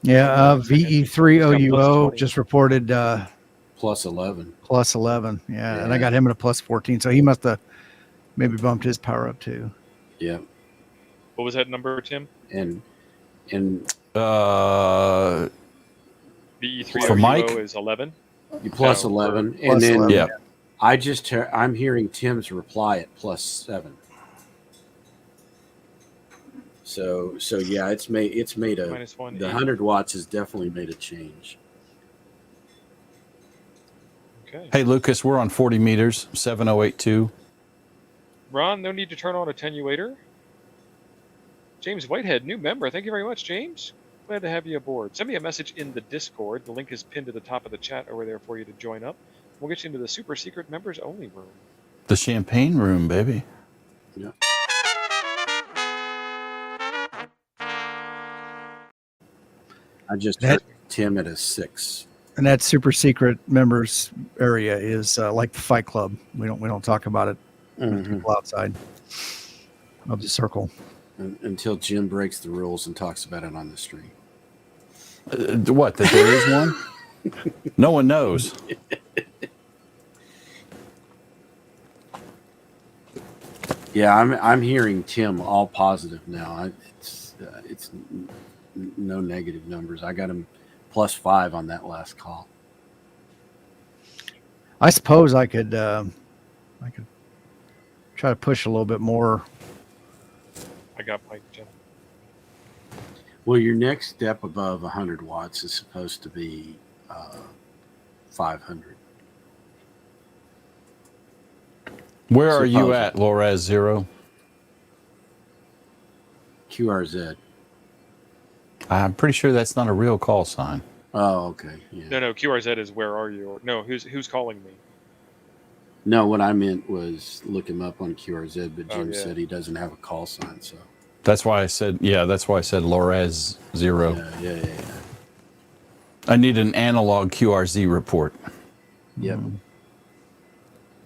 Yeah, It's got VE3OUO +20. just reported Plus 11. plus 11. Yeah, and I Yeah. got him at a plus 14. So he must have maybe bumped his power up too. Yeah. What was that number, Tim? And Uh, VE3OUO For Mike? is 11. you plus No, 11. plus And then 11. yeah. I'm hearing Tim's reply at +7. So yeah, it's made a -1. the 100 watts has definitely made a change. Okay. Hey, Lucas, we're on 40 meters, 7082. Ron, no need to turn on attenuator. James Whitehead, new member. Thank you very much, James. Glad to have you aboard. Send me a message in the Discord. The link is pinned to the top of the chat over there for you to join up. We'll get you into the super secret members only room. The champagne room, baby. Yeah. I just That- heard Tim at a 6. And that super secret members area is like the Fight Club. We don't talk about it with Mhm. people outside of the circle. Until Jim breaks the rules and talks about it on the stream. What? That there is one? No one knows. Yeah, I'm hearing Tim all positive now. It's no negative numbers. I got him +5 on that last call. I suppose I could try to push a little bit more. I got Mike, Jim. Well, your next step above 100 watts is supposed to be 500. Where are you Suppose. at, Loraz Zero? QRZ. I'm pretty sure that's not a real call sign. Oh, okay. Yeah. No, QRZ is where are you? Or, no, who's calling me? No, what I meant was look him up on QRZ, but Oh, Jim yeah. said he doesn't have a call sign. So That's why I said, that's why I said Loraz Zero. yeah. I need an analog QRZ report. Yep.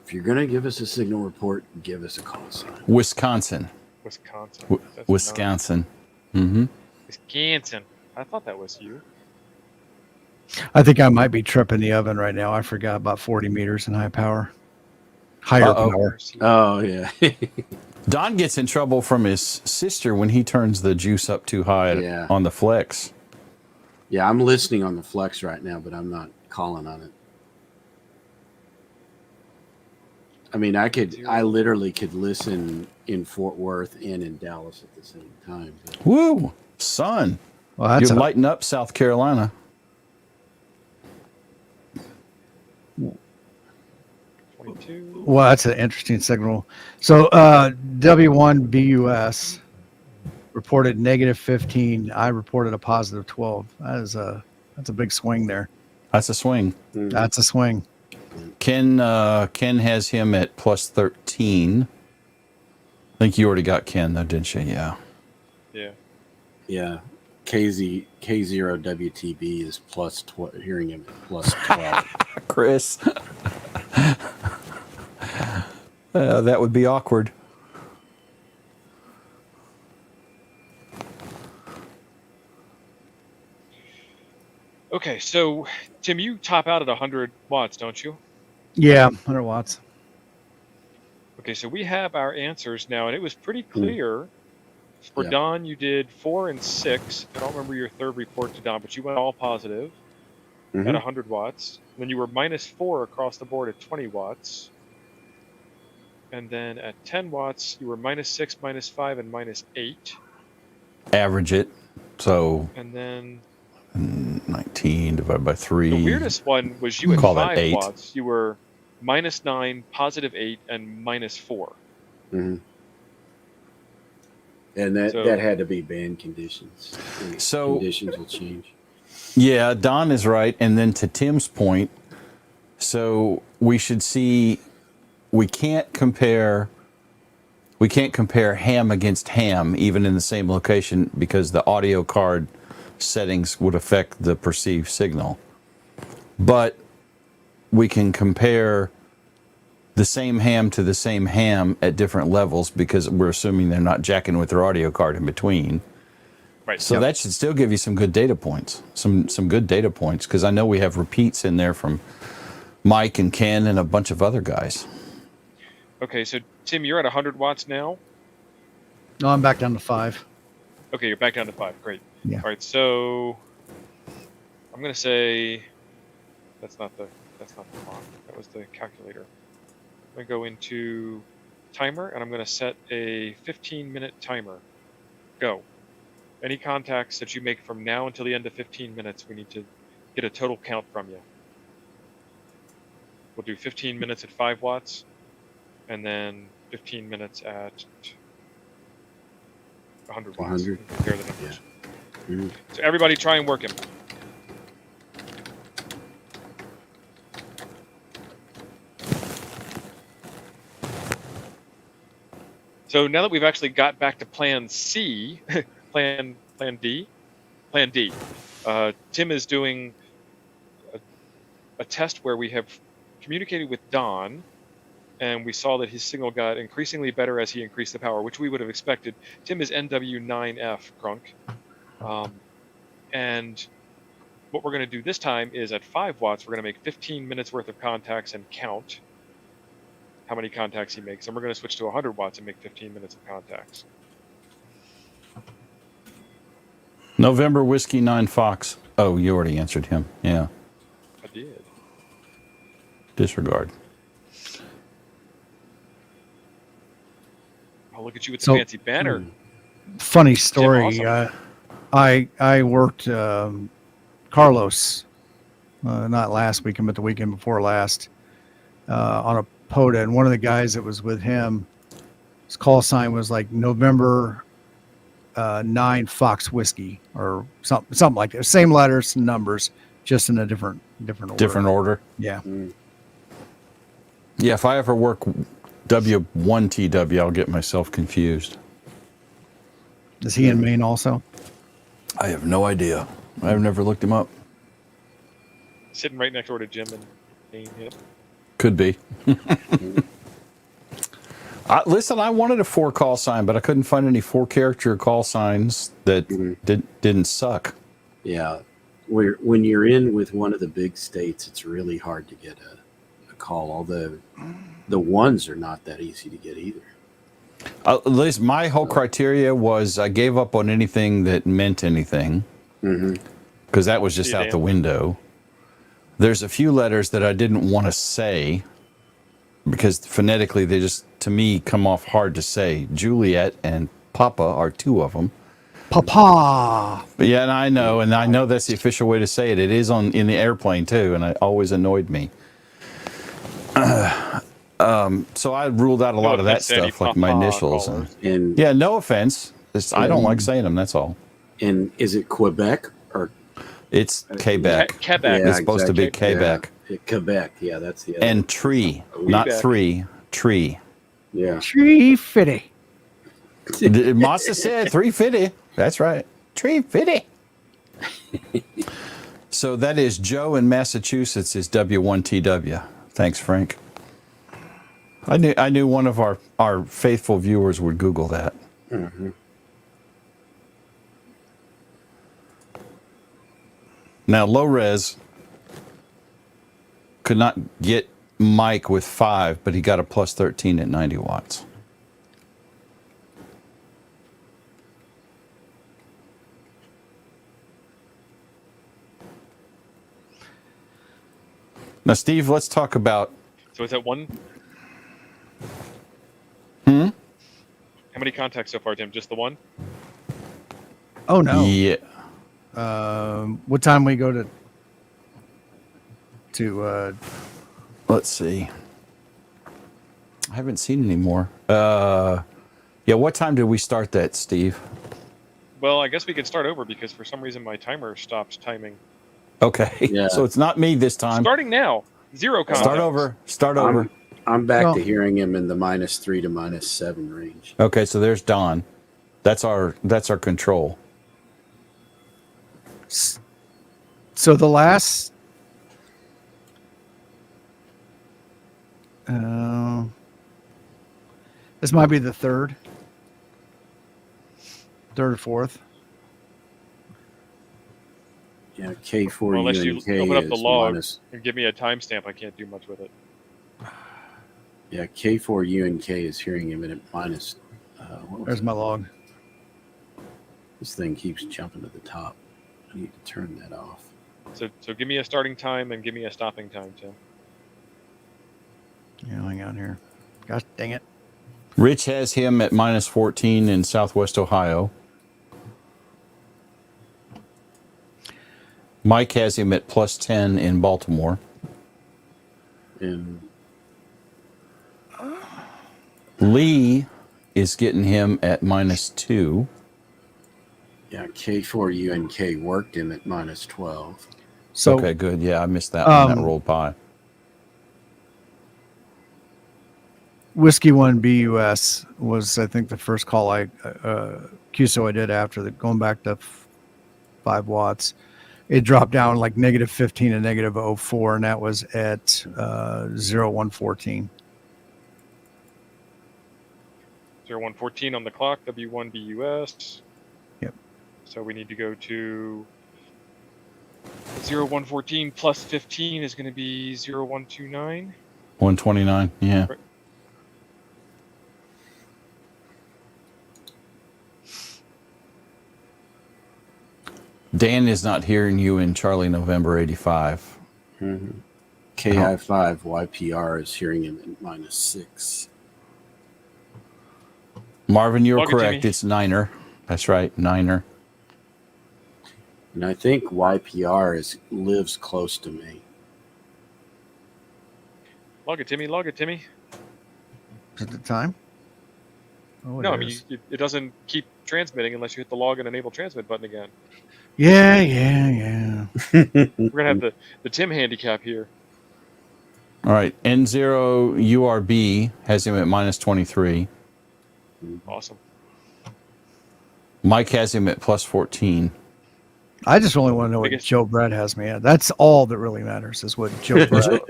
If you're gonna give us a signal report, give us a call sign. Wisconsin. Wisconsin. W- That's Wisconsin. Mm-hmm. not- Wisconsin. I thought that was you. I think I might be tripping the oven right now. I forgot about 40 meters in high power. Higher Uh-oh. power. Oh yeah. Don gets in trouble from his sister when he turns the juice up too high Yeah. on the flex. Yeah, I'm listening on the flex right now, but I'm not calling on it. I mean, I literally could listen in Fort Worth and in Dallas at the same time. But Woo, son. Well, that's You're a, lighting up South Carolina. 22. well, that's an interesting signal. So W1BUS reported negative 15. I reported a positive 12. That's a big swing there. That's a swing. That's a swing. Ken has him at plus 13. I think you already got Ken, though, didn't you? Yeah. Yeah. yeah, K0WTB is plus 12. Hearing him at plus 12. Chris. That would be awkward. Okay, so Tim, you top out at 100 watts, don't you? Yeah, 100 watts. Okay, so we have our answers now, and it was pretty clear. For Yeah. Don, you did 4 and 6. I don't remember your third report to Don, but you went all positive at Mhm. 100 watts. Then you were -4 across the board at 20 watts. And then at 10 watts, you were -6, -5, and -8. Average it. So And then 19 divided by 3. the weirdest one was you at Call that 5 8. watts. You were -9, +8, and -4. Mhm. And that So- had to be band conditions. And So- conditions will change. Yeah, Don is right. And then to Tim's point, so we should see we can't compare ham against ham even in the same location because the audio card settings would affect the perceived signal. But we can compare the same ham to the same ham at different levels because we're assuming they're not jacking with their audio card in between. Right. So that should still give you some good data points, some good data points, because I know we have repeats in there from Mike and Ken and a bunch of other guys. Okay, so Tim, you're at 100 watts now. No, I'm back down to 5. Okay, you're back down to 5. Great. Yeah. All right, so I'm gonna say that's not the clock. That was the calculator. I'm gonna go into timer, and I'm gonna set a 15-minute timer. Go. Any contacts that you make from now until the end of 15 minutes, we need to get a total count from you. We'll do 15 minutes at 5 watts, and then 15 minutes at 100 watts. 100. Compare the numbers. Mhm. So everybody try and work him. So now that we've actually got back to Plan C, Plan D, Tim is doing a test where we have communicated with Don, and we saw that his signal got increasingly better as he increased the power, which we would have expected. Tim is NW9F, Crunk. And what we're going to do this time is at 5 watts, we're going to make 15 minutes worth of contacts and count how many contacts he makes. And we're going to switch to 100 watts and make 15 minutes of contacts. November Whiskey 9 Fox. Oh, you already answered him. Yeah. I did. Disregard. I'll look at you with the So- fancy banner. Funny story. awesome. I worked Carlos, not last weekend, but the weekend before last, on a POTA, and one of the guys that was with him, his call sign was like November 9 Fox Whiskey or something like that. Same letters and numbers, just in a different order. Different order. Yeah. Yeah, if I ever work W1TW, I'll get myself confused. Is he in Maine also? I have no idea. I've never looked him up. Sitting right next door to Jim and Dane. Yep. Could be. Listen, I wanted a 4 call sign, but I couldn't find any 4-character call signs that didn't suck. Yeah. When you're in with one of the big states, it's really hard to get a call, although the ones are not that easy to get either. At least my whole criteria was I gave up on anything that meant anything because that was just out the window. There's a few letters that I didn't want to say because phonetically they just, to me, come off hard to say. Juliet and Papa are 2 of them. Papa. But yeah, and I know that's the official way to say it. It is in the airplane too, and it always annoyed me. So I ruled out a lot of that stuff, like my initials. And yeah, no offense. I don't like saying them. That's all. And is it Quebec or? It's Quebec. Quebec. It's supposed to be Quebec. Yeah, Quebec. Yeah, that's the other. And tree, not 3. Tree. Yeah. 350. Massa said 350. That's right. 350. So that is Joe in Massachusetts is W1TW. Thanks, Frank. I knew one of our faithful viewers would Google that. Now, low res could not get Mike with 5, but he got a plus 13 at 90 watts. Now, Steve, let's talk about. So is that one? How many contacts so far, Tim? Just the one? Oh no. Yeah. What time we go to Let's see. I haven't seen any more. Yeah, what time did we start that, Steve? Well, I guess we could start over because for some reason my timer stops timing. Okay. Yeah. So it's not me this time. Starting now. 0 contacts. Start over. I'm back to hearing him in the -3 to -7 range. Okay, so there's Don. That's our control. so the last this might be the third or fourth. Yeah, K4 Well, unless you UNK open up the is log minus. and give me a timestamp, I can't do much with it. Yeah, K4 UNK is hearing him at minus. There's my log. This thing keeps jumping to the top. I need to turn that off. So give me a starting time and give me a stopping time, Tim. Yeah, hang on here. Gosh dang it. Rich has him at -14 in Southwest Ohio. Mike has him at +10 in Baltimore. And Lee is getting him at -2. yeah, K4 UNK worked him at -12. So Okay, good. Yeah, I missed that one. That rolled by. Whiskey 1 BUS was, I think, the first call QSO I did after going back to 5 watts. It dropped down like -15 and -04, and that was at 0114. 0114 on the clock, W1 BUS. Yep. So we need to go to 0114 plus 15 is going to be 0129. 129. Yeah. Right. Dan is not hearing you in Charlie November 85. KI5 YPR is hearing him at -6. Marvin, you're Log it, correct. Jimmy. It's Niner. That's right, Niner. And I think YPR lives close to me. Log it, Timmy. Log it, Timmy. Is it the time? Oh, No, I it mean, is. it doesn't keep transmitting unless you hit the log and enable transmit button again. Yeah. We're going to have the Tim handicap here. All right, N0 URB has him at -23. Awesome. Mike has him at +14. I just only want to know what Biggest- Joe Brad has me at. That's all that really matters is what Joe Brad.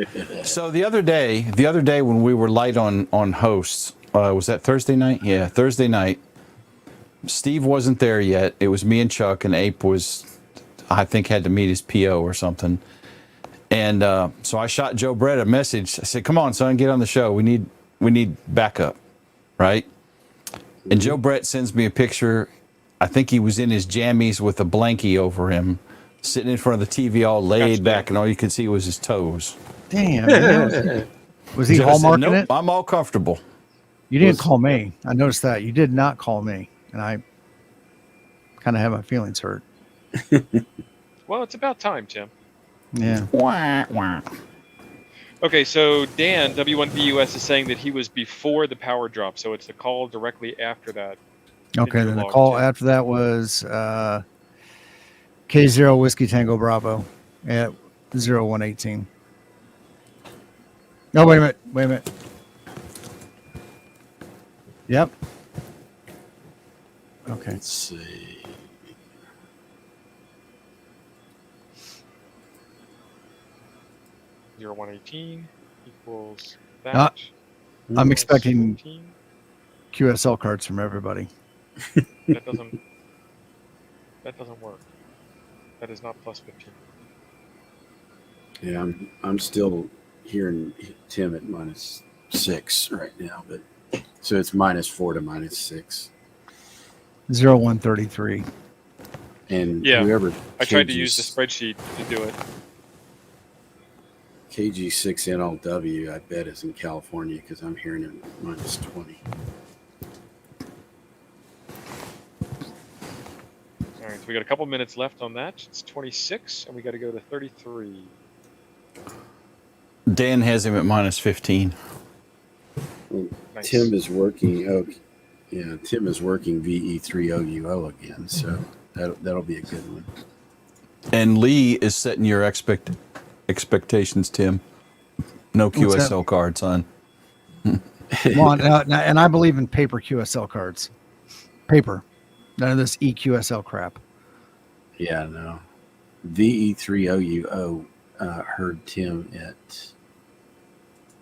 So the other day when we were light on hosts Was that Thursday night? Yeah, Thursday night. Steve wasn't there yet. It was me and Chuck, and Ape was, I think, had to meet his PO or something. And so I shot Joe Brett a message. I said, "Come on, son, get on the show. We need backup, right?" And Joe Brett sends me a picture. I think he was in his jammies with a blankie over him, sitting in front of the TV all laid back, and all you could see was his toes. Damn. Man. Was he So I said, hallmarking "Nope, it? I'm all comfortable." You didn't call me. I noticed that. You did not call me. And I kind of have my feelings hurt. Well, it's about time, Tim. Yeah. Okay, so Dan, W1BUS, is saying that he was before the power drop, so it's the call directly after that. Okay, then the call after that was K0 Whiskey Tango Bravo at 0118. No, wait a minute. Yep. Okay. Let's see. Zero 118 equals that. I'm expecting 14. QSL cards from everybody. That doesn't work. That is not plus 15. Yeah, I'm still hearing Tim at -6 right now, but so it's -4 to -6. 0133. And Yeah, whoever I tried to use the spreadsheet to do it. KG6NLW, I bet, is in California because I'm hearing it -20. All right, so we got a couple minutes left on that. It's 26, and we got to go to 33. Dan has him at -15. Nice. Tim is working. Oh, yeah, Tim is working VE30UO again, so that'll be a good one. And Lee is setting your expectations, Tim. No What's that? QSL cards, son. Come on, and I believe in paper QSL cards. Paper. None of this EQSL crap. Yeah, no. VE30UO heard Tim at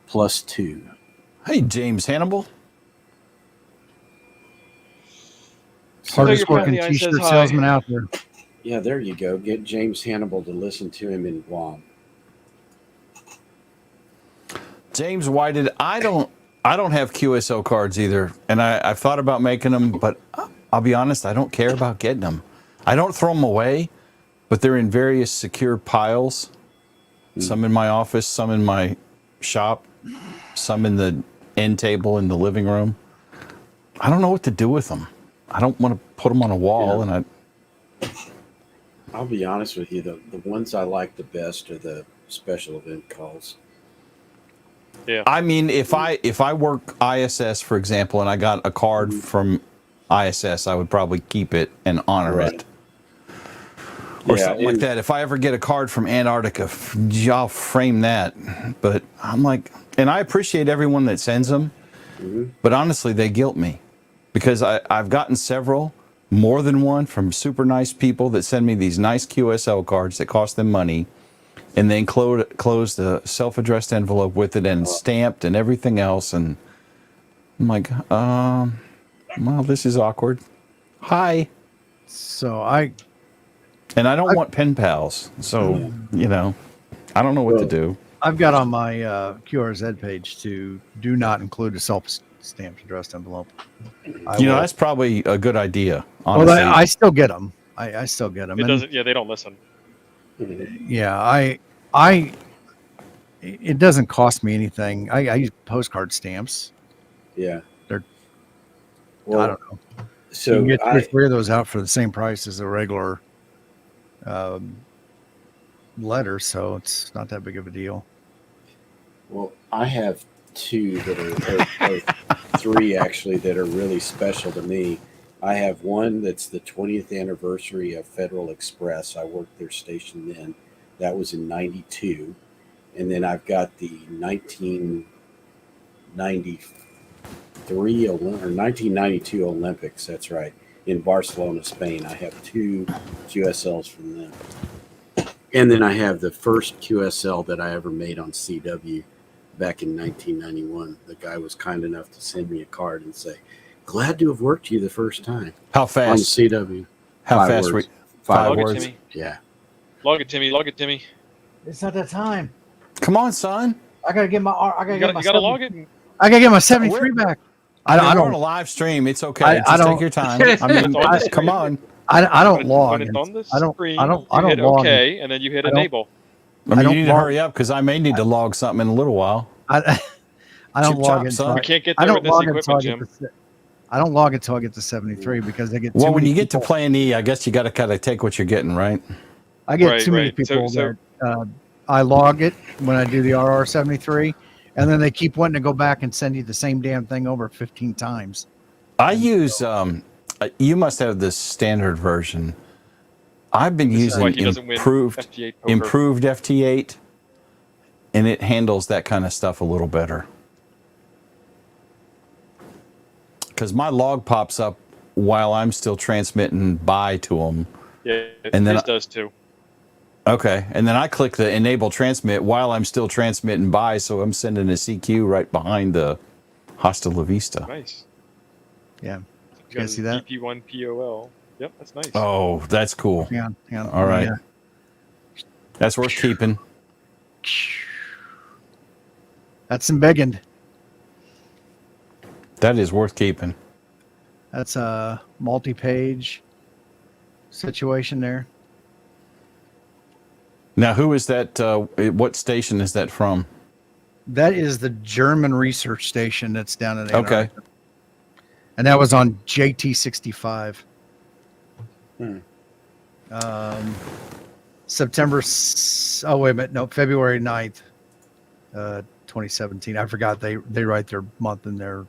+2. Hey, James Hannibal. Hardest your working family t-shirt says hi. salesman out there. Yeah, there you go. Get James Hannibal to listen to him in Guam. James Whited, I don't have QSL cards either, and I've thought about making them, but I'll be honest, I don't care about getting them. I don't throw them away, but they're in various secure piles. Some in my office, some in my shop, some in the end table in the living room. I don't know what to do with them. I don't want to put them on a wall, Yeah. and I'll be honest with you. The ones I like the best are the special event calls. Yeah. I mean, if I work ISS, for example, and I got a card from ISS, I would probably keep it and honor Right. it. Or Yeah, something like and- that. If I ever get a card from Antarctica, I'll frame that. But I'm like, and I appreciate everyone that sends them, but honestly, they guilt me because I've gotten several, more than one, from super nice people that send me these nice QSL cards that cost them money, and then close the self-addressed envelope with it and stamped and everything else. And I'm like, well, this is awkward. Hi. So And I don't want pen pals. So, I don't know what to do. I've got on my QRZ page to do not include a self-stamped addressed envelope. That's probably a good idea, Well, honestly. I still get them. I still get them. It doesn't. Yeah, they don't listen. Yeah, it doesn't cost me anything. I use postcard stamps. Yeah. They're- Well, I don't know. You So can get 2 or 3 of those out for the same price as a regular letter, so it's not that big of a deal. I have 2 that are, or 3 actually, that are really special to me. I have one that's the 20th anniversary of Federal Express. I worked their station then. That was in '92. And then I've got the 1993 or 1992 Olympics. That's right. In Barcelona, Spain. I have 2 QSLs from them. And then I have the first QSL that I ever made on CW back in 1991. The guy was kind enough to send me a card and say, "Glad to have worked you the first time." How On fast? CW. How 5 fast? words. Five Log it, words. Timmy. Yeah. Log it, Timmy. Log it, Timmy. It's not that time. Come on, son. I gotta get my. You gotta log it. And, I gotta get my 73 back. I We're on a don't. live stream. It's okay. I Just don't- take your time. I mean, It's on the come screen. on. I don't when log. it's on the I don't. screen, I don't. you I don't hit log. OK, and then you hit I don't- enable. I mean, don't you need to log- hurry up because I may need to log something in a little while. I don't Chip log chop, in. son. We can't get I there don't with this log until I equipment, get Jim. to. I don't log until I get to 73 because I get. Too Well, when many you get to people. Plan E, I guess you got to kind of take what you're getting, right? I get Right, too many right. people So- that I log it when I do the RR73, and then they keep wanting to go back and send you the same damn thing over 15 times. I use. You must have the standard version. I've been This is why using he doesn't win improved FT8 poker. improved FT8, and it handles that kind of stuff a little better. Because my log pops up while I'm still transmitting by to them. Yeah, And then his I- does too. Okay, and then I click the enable transmit while I'm still transmitting by, so I'm sending a CQ right behind the Hasta La Vista. Nice. Yeah. You got see that? DP1 POL. Yep, that's nice. Oh, that's cool. Hang on. All right. Yeah. That's worth keeping. That's embiggened. That is worth keeping. That's a multi-page situation there. Now, who is that? What station is that from? That is the German research station that's down in Okay. Antarctica. And that was on JT65. February 9th, 2017. I forgot they write their month in their,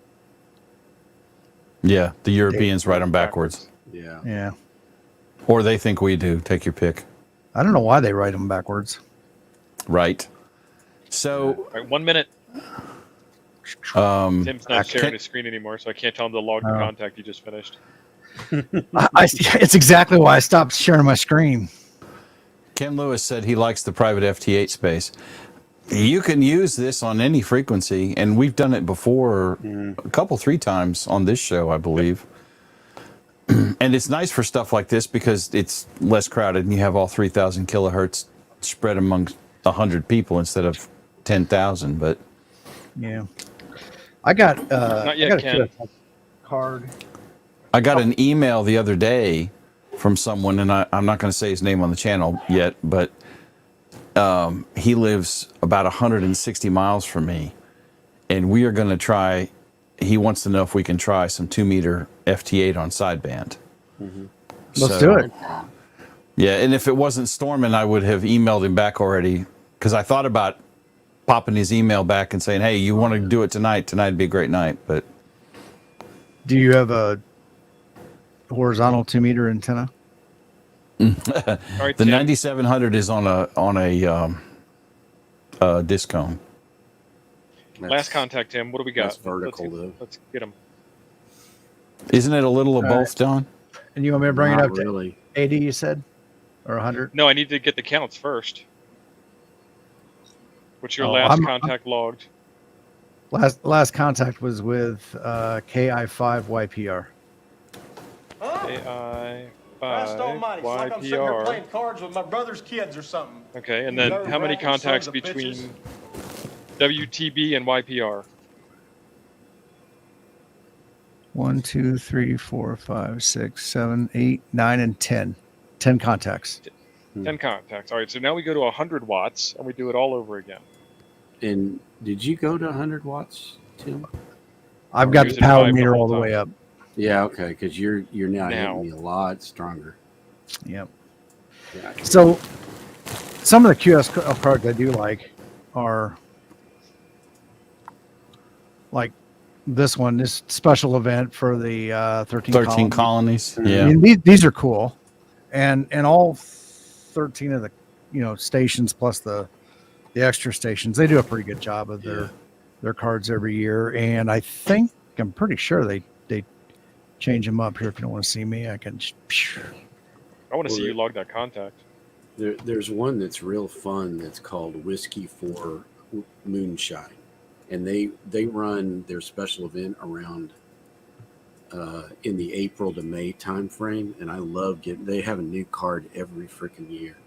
Yeah, the Europeans write them backwards. Yeah. yeah. Or they think we do. Take your pick. I don't know why they write them backwards. Right. So, All right, 1 minute. Tim's not sharing his screen anymore, so I can't tell him to log the contact he just finished. It's exactly why I stopped sharing my screen. Ken Lewis said he likes the private FT8 space. You can use this on any frequency, and we've done it before a couple, 3 times on this show, I believe. And it's nice for stuff like this because it's less crowded and you have all 3,000 kilohertz spread among 100 people instead of 10,000. But Yeah. I got Not yet, I got Ken. a card. I got an email the other day from someone, and I'm not going to say his name on the channel yet, but he lives about 160 miles from me, and we are going to try. He wants to know if we can try some 2-meter FT8 on sideband. Let's do it. Yeah, and if it wasn't storming, I would have emailed him back already because I thought about popping his email back and saying, "Hey, you want to do it tonight? Tonight'd be a great night." But Do you have a horizontal 2-meter antenna? All right, the Tim. 9700 is on a disc cone. Last contact, Tim. What do we got? That's vertical, though. Let's get him. Isn't it a little of All both, John? And you want me to bring it Not up to really. 80, you said? Or 100? No, I need to get the counts first. What's your Oh, last I'm- contact logged? Last contact was with KI5YPR. AI Christ almighty, it's like I'm sitting here YPR. playing cards with my brother's kids or something. Okay, and then You how many nerve-wracking contacts sons of between bitches. WTB and YPR? 1, 2, 3, 4, 5, 6, 7, 8, 9, and 10. 10 contacts. 10 contacts. All right, so now we go to 100 watts and we do it all over again. And did you go to 100 watts, Tim? I've Or got use the it power 5 the meter whole all the time. way up. Yeah, okay, because you're now Now. hitting me a lot stronger. Yep. Yeah. So some of the QSL cards I do like are like this one, this special event for the 13 13 colonies. colonies. I Yeah. mean, these are cool, and all 13 of the stations plus the extra stations, they do a pretty good job of their cards every year, and I'm pretty sure they change them up here. If you don't want to see me, I can. I want to see Well, you log that contact. There's one that's real fun that's called Whiskey for Moonshine. and they run their special event around in the April to May time frame, and I love getting. They have a new card every freaking year,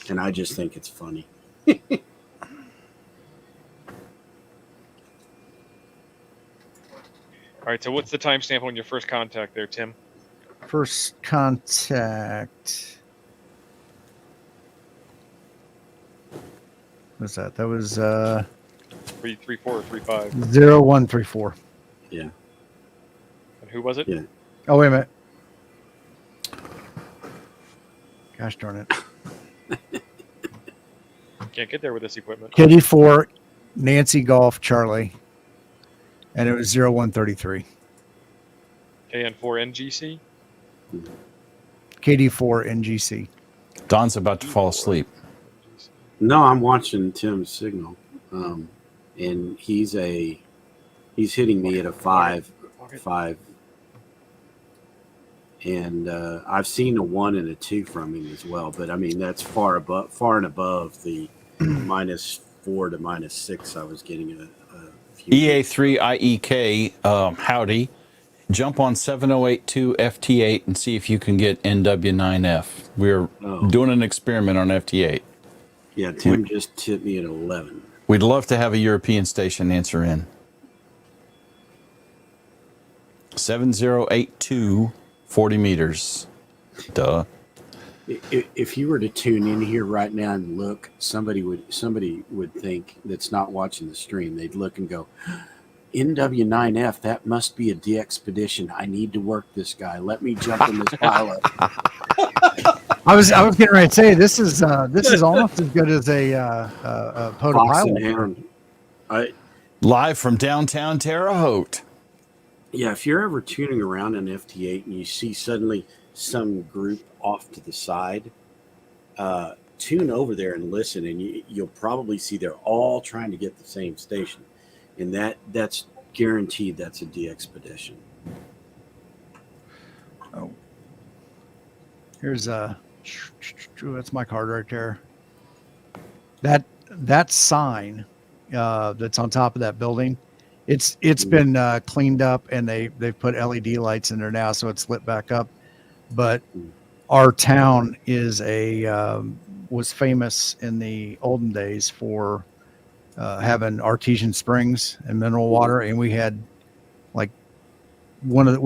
and I just think it's funny. All right. So what's the timestamp on your first contact there, Tim? First contact. What's that? That was 334 or 35. 0134. Yeah. And who was it? Yeah. Oh, wait a minute. Gosh darn it. Can't get there with this equipment. Kitty 4, Nancy Golf, Charlie. And it was 0133. KN4NGC. KD4 NGC. Don's about to fall asleep. No, I'm watching Tim's signal, and he's hitting me at a 5, and I've seen a 1 and a 2 from him as well. But I mean, that's far and above the -4 to -6 I was getting a few. EA3IEK, howdy. Jump on 7082 FT8 and see if you can get NW9F. We're doing an experiment on FT8. Yeah, Tim just hit me at 11. We'd love to have a European station answer in. 7082, 40 meters. Duh. If you were to tune in here right now and look, somebody would think that's not watching the stream. They'd look and go, NW9F, that must be a DXpedition. I need to work this guy. Let me jump in this pilot. I was getting ready to say this is almost as good as a POTA Fox and pilot. Hound. Live from downtown Terre Haute. Yeah, if you're ever tuning around an FT8 and you see suddenly some group off to the side, tune over there and listen, and you'll probably see they're all trying to get the same station, and that's guaranteed. That's a DXpedition. Oh, here's that's my card right there. That sign that's on top of that building, it's been cleaned up, and they've put LED lights in there now, so it's lit back up. But our town was famous in the olden days for having artesian springs and mineral water, and we had we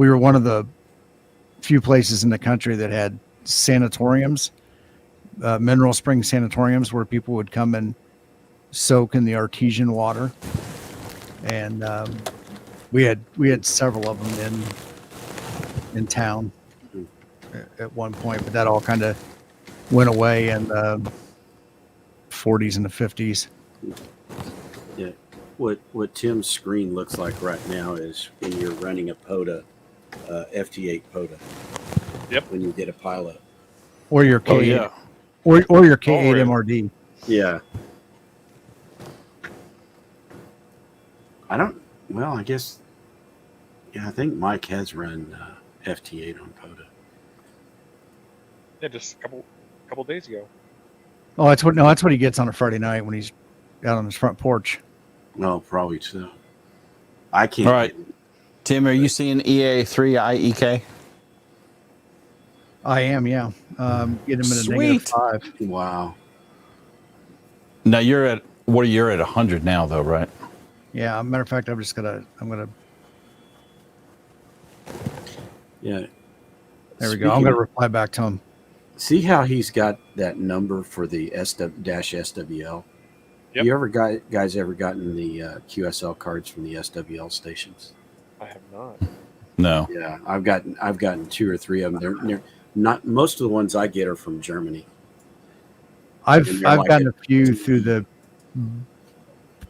were one of the few places in the country that had sanatoriums, mineral spring sanatoriums, where people would come and soak in the artesian water, and we had several of them in town at one point, but that all kind of went away in the 40s and the 50s. Yeah, what Tim's screen looks like right now is when you're running a POTA, FT8 POTA. Yep. When you get a pilot. Or your K8, or your K8 MRD. Yeah. I guess. Yeah, I think Mike has run FT8 on POTA. Yeah, just a couple days ago. Oh, that's what he gets on a Friday night when he's out on his front porch. No, probably so. I can't. All right. Tim, are you seeing EA3IEK? I am, yeah. Get him at a Sweet. -5. Wow. Now you're at 100 now, though, right? Yeah, matter of fact, I'm gonna. Yeah. There we go. I'm gonna reply back to him. See how he's got that number for the SWL? Yep. You guys ever gotten the QSL cards from the SWL stations? I have not. No. Yeah, I've gotten 2 or 3 of them. They're not, most of the ones I get are from Germany. I've like gotten a few through the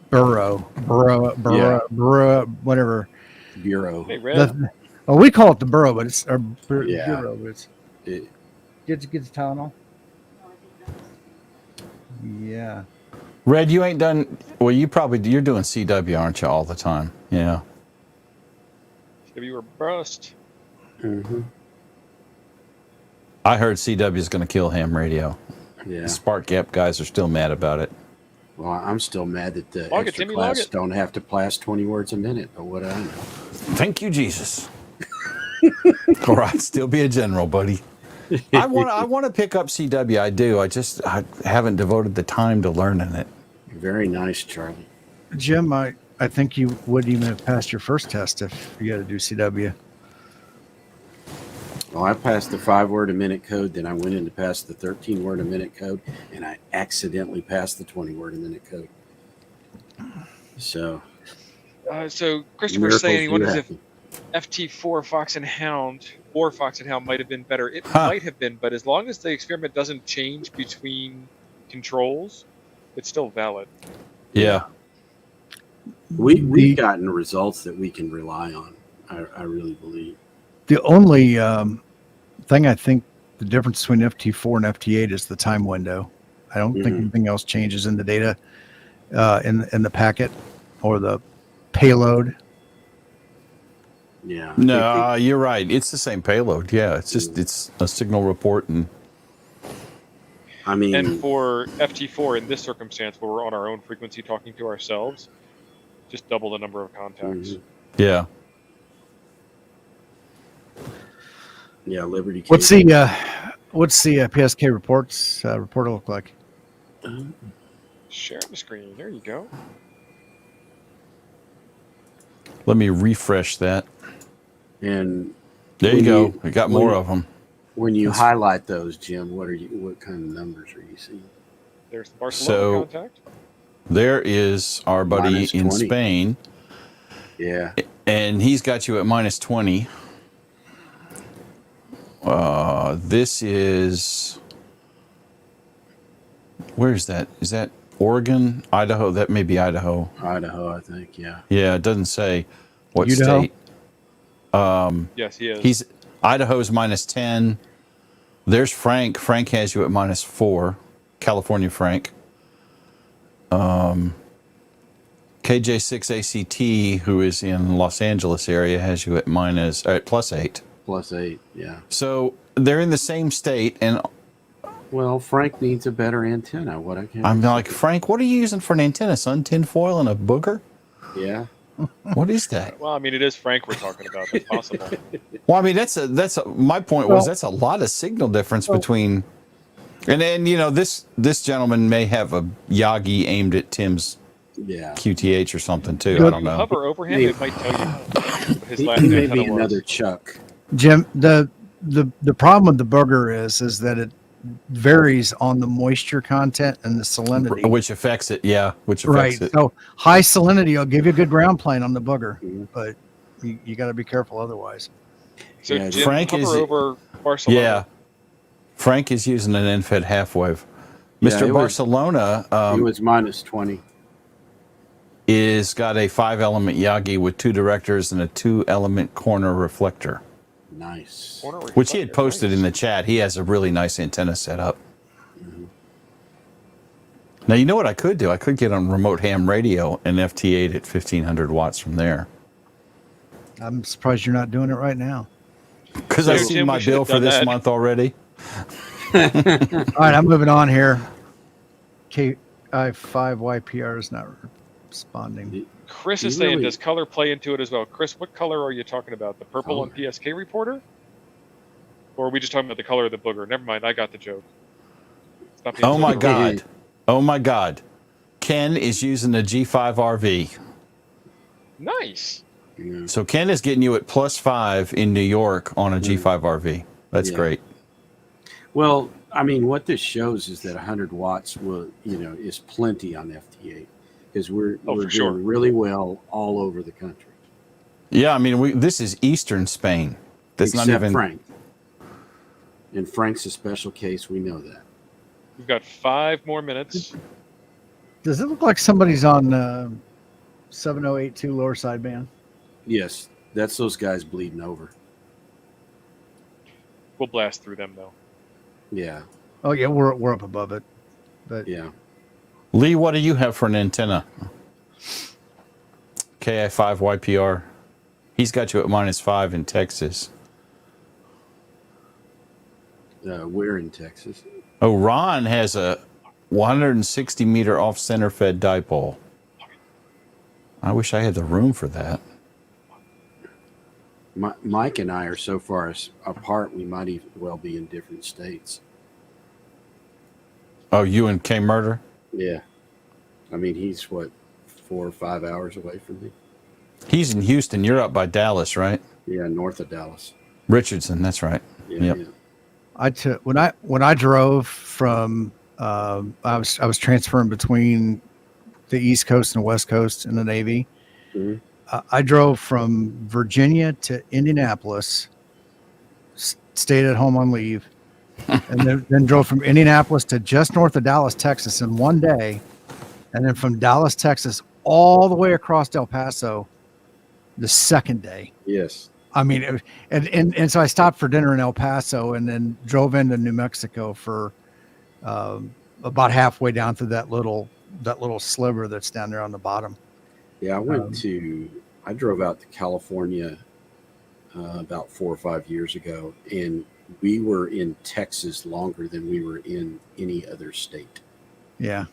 Burrow, whatever. Bureau. Hey, Red. We call it the Burrow, but it's Yeah. Bureau. But it's It- get the Tylenol. Yeah. Red, you ain't done. Well, you're doing CW, aren't you, all the time? Yeah. If you were bust. Mhm. I heard CW is going to kill ham radio. Yeah. The Spark Gap guys are still mad about it. Well, I'm still mad that the Log it, extra Timmy, log class it. don't have to blast 20 words a minute. But what do I know? Thank you, Jesus. Or I'd still be a general, buddy. I want to pick up CW. I do. I haven't devoted the time to learning it. Very nice, Charlie. Jim, I think you wouldn't even have passed your first test if you had to do CW. Well, I passed the 5-word-a-minute code, then I went in to pass the 13-word-a-minute code, and I accidentally passed the 20-word-a-minute code. So, So Christopher's miracles saying he do wonders if happen. FT4 Fox and Hound or Fox and Hound might have been better. It Huh. might have been, but as long as the experiment doesn't change between controls, it's still valid. Yeah. We've gotten results that we can rely on. I really believe. The only thing I think the difference between FT4 and FT8 is the time window. I don't think anything else changes in the data in the packet or the payload. Yeah. No, you're right. It's the same payload. Yeah, it's a signal report and. I mean, And for FT4 in this circumstance, where we're on our own frequency talking to ourselves, just double the number of contacts. Yeah. Yeah, Liberty. What's the PSK reports report look like? Share the screen. There you go. Let me refresh that. And There you when go. you- We got when more you- of them. when you highlight those, Jim, what kind of numbers are you seeing? There's the Barcelona So- contact. There is our buddy Minus in 20. Spain, Yeah. and he's got you at minus 20. This is. Where is that? Is that Oregon? Idaho? That may be Idaho. Idaho, I think. Yeah. Yeah, it doesn't say what Idaho? state. Yes, he is. He's Idaho's minus 10. There's Frank. Frank has you at minus 4. California Frank. KJ6ACT, who is in Los Angeles area, has you at plus 8. Plus 8. Yeah. So they're in the same state, and Well, Frank needs a better antenna. What I can. I'm like, Frank, what are you using for an antenna, son? Tin foil and a booger? Yeah. What is that? Well, I mean, it is Frank we're talking about. That's possible. Well, I mean, my point was that's a lot of signal difference between, and this gentleman may have a Yagi aimed at Tim's Yeah. QTH or something too. Good. I don't know. Hover over him, it might tell you what his last He may antenna be was. another Chuck. Jim, the problem with the booger is that it varies on the moisture content and the salinity. Which affects it, yeah. Which Right. affects it. So high salinity will give you a good ground plane on the booger, Mhm. but you got to be careful otherwise. So Yeah, Jim, Frank hover is- over Barcelona. Yeah. Frank is using an end-fed half wave. Yeah, Mr. it was- Barcelona He was minus 20. is got a 5-element Yagi with 2 directors and a 2-element corner reflector, Nice. Corner which he had reflector, posted nice. in the chat. He has a really nice antenna set up. Now, you know what I could do? I could get on remote ham radio and FT8 at 1500 watts from there. I'm surprised you're not doing it right now. Because So, I've seen Jim, my we should bill have for done this that. month already. All right, I'm moving on here. KI5YPR is not responding. Chris He is saying, really- does color play into it as well? Chris, what color are you talking about? The purple on Color. PSK reporter? Or are we just talking about the color of the booger? Never mind, I got the joke. Stop being Oh so my wrong. God. Oh my God. Ken is using a G5RV. Nice. Yeah. So Ken is getting you at plus 5 in New York on a G5RV. That's Yeah. great. Well, I mean, what this shows is that 100 watts is plenty on FT8 because we're Oh, for doing sure. really well all over the country. Yeah, I mean, this is Eastern Spain. That's Except not even. Frank. And Frank's a special case. We know that. We've got 5 more minutes. Does it look like somebody's on 7082 lower sideband? Yes, that's those guys bleeding over. We'll blast through them, though. Yeah, Oh yeah, we're up above it. But yeah. Lee, what do you have for an antenna? KI5YPR. He's got you at minus 5 in Texas. We're in Texas. Oh, Ron has a 160 meter off center fed dipole. I wish I had the room for that. Mike and I are so far apart, we might even well be in different states. Oh, you and K Murder? Yeah. I mean, he's what, 4 or 5 hours away from me? He's in Houston. You're up by Dallas, right? Yeah, north of Dallas. Richardson, that's right. Yeah, Yep. yeah. When I drove from I was transferring between the East Coast and the West Coast in the Navy. Mhm. I drove from Virginia to Indianapolis, stayed at home on leave, and then drove from Indianapolis to just north of Dallas, Texas in one day, and then from Dallas, Texas, all the way across El Paso the second day. Yes. I mean, and so I stopped for dinner in El Paso and then drove into New Mexico for about halfway down through that little sliver that's down there on the bottom. Yeah, I drove out to California about 4 or 5 years ago, and we were in Texas longer than we were in any other state. Yeah.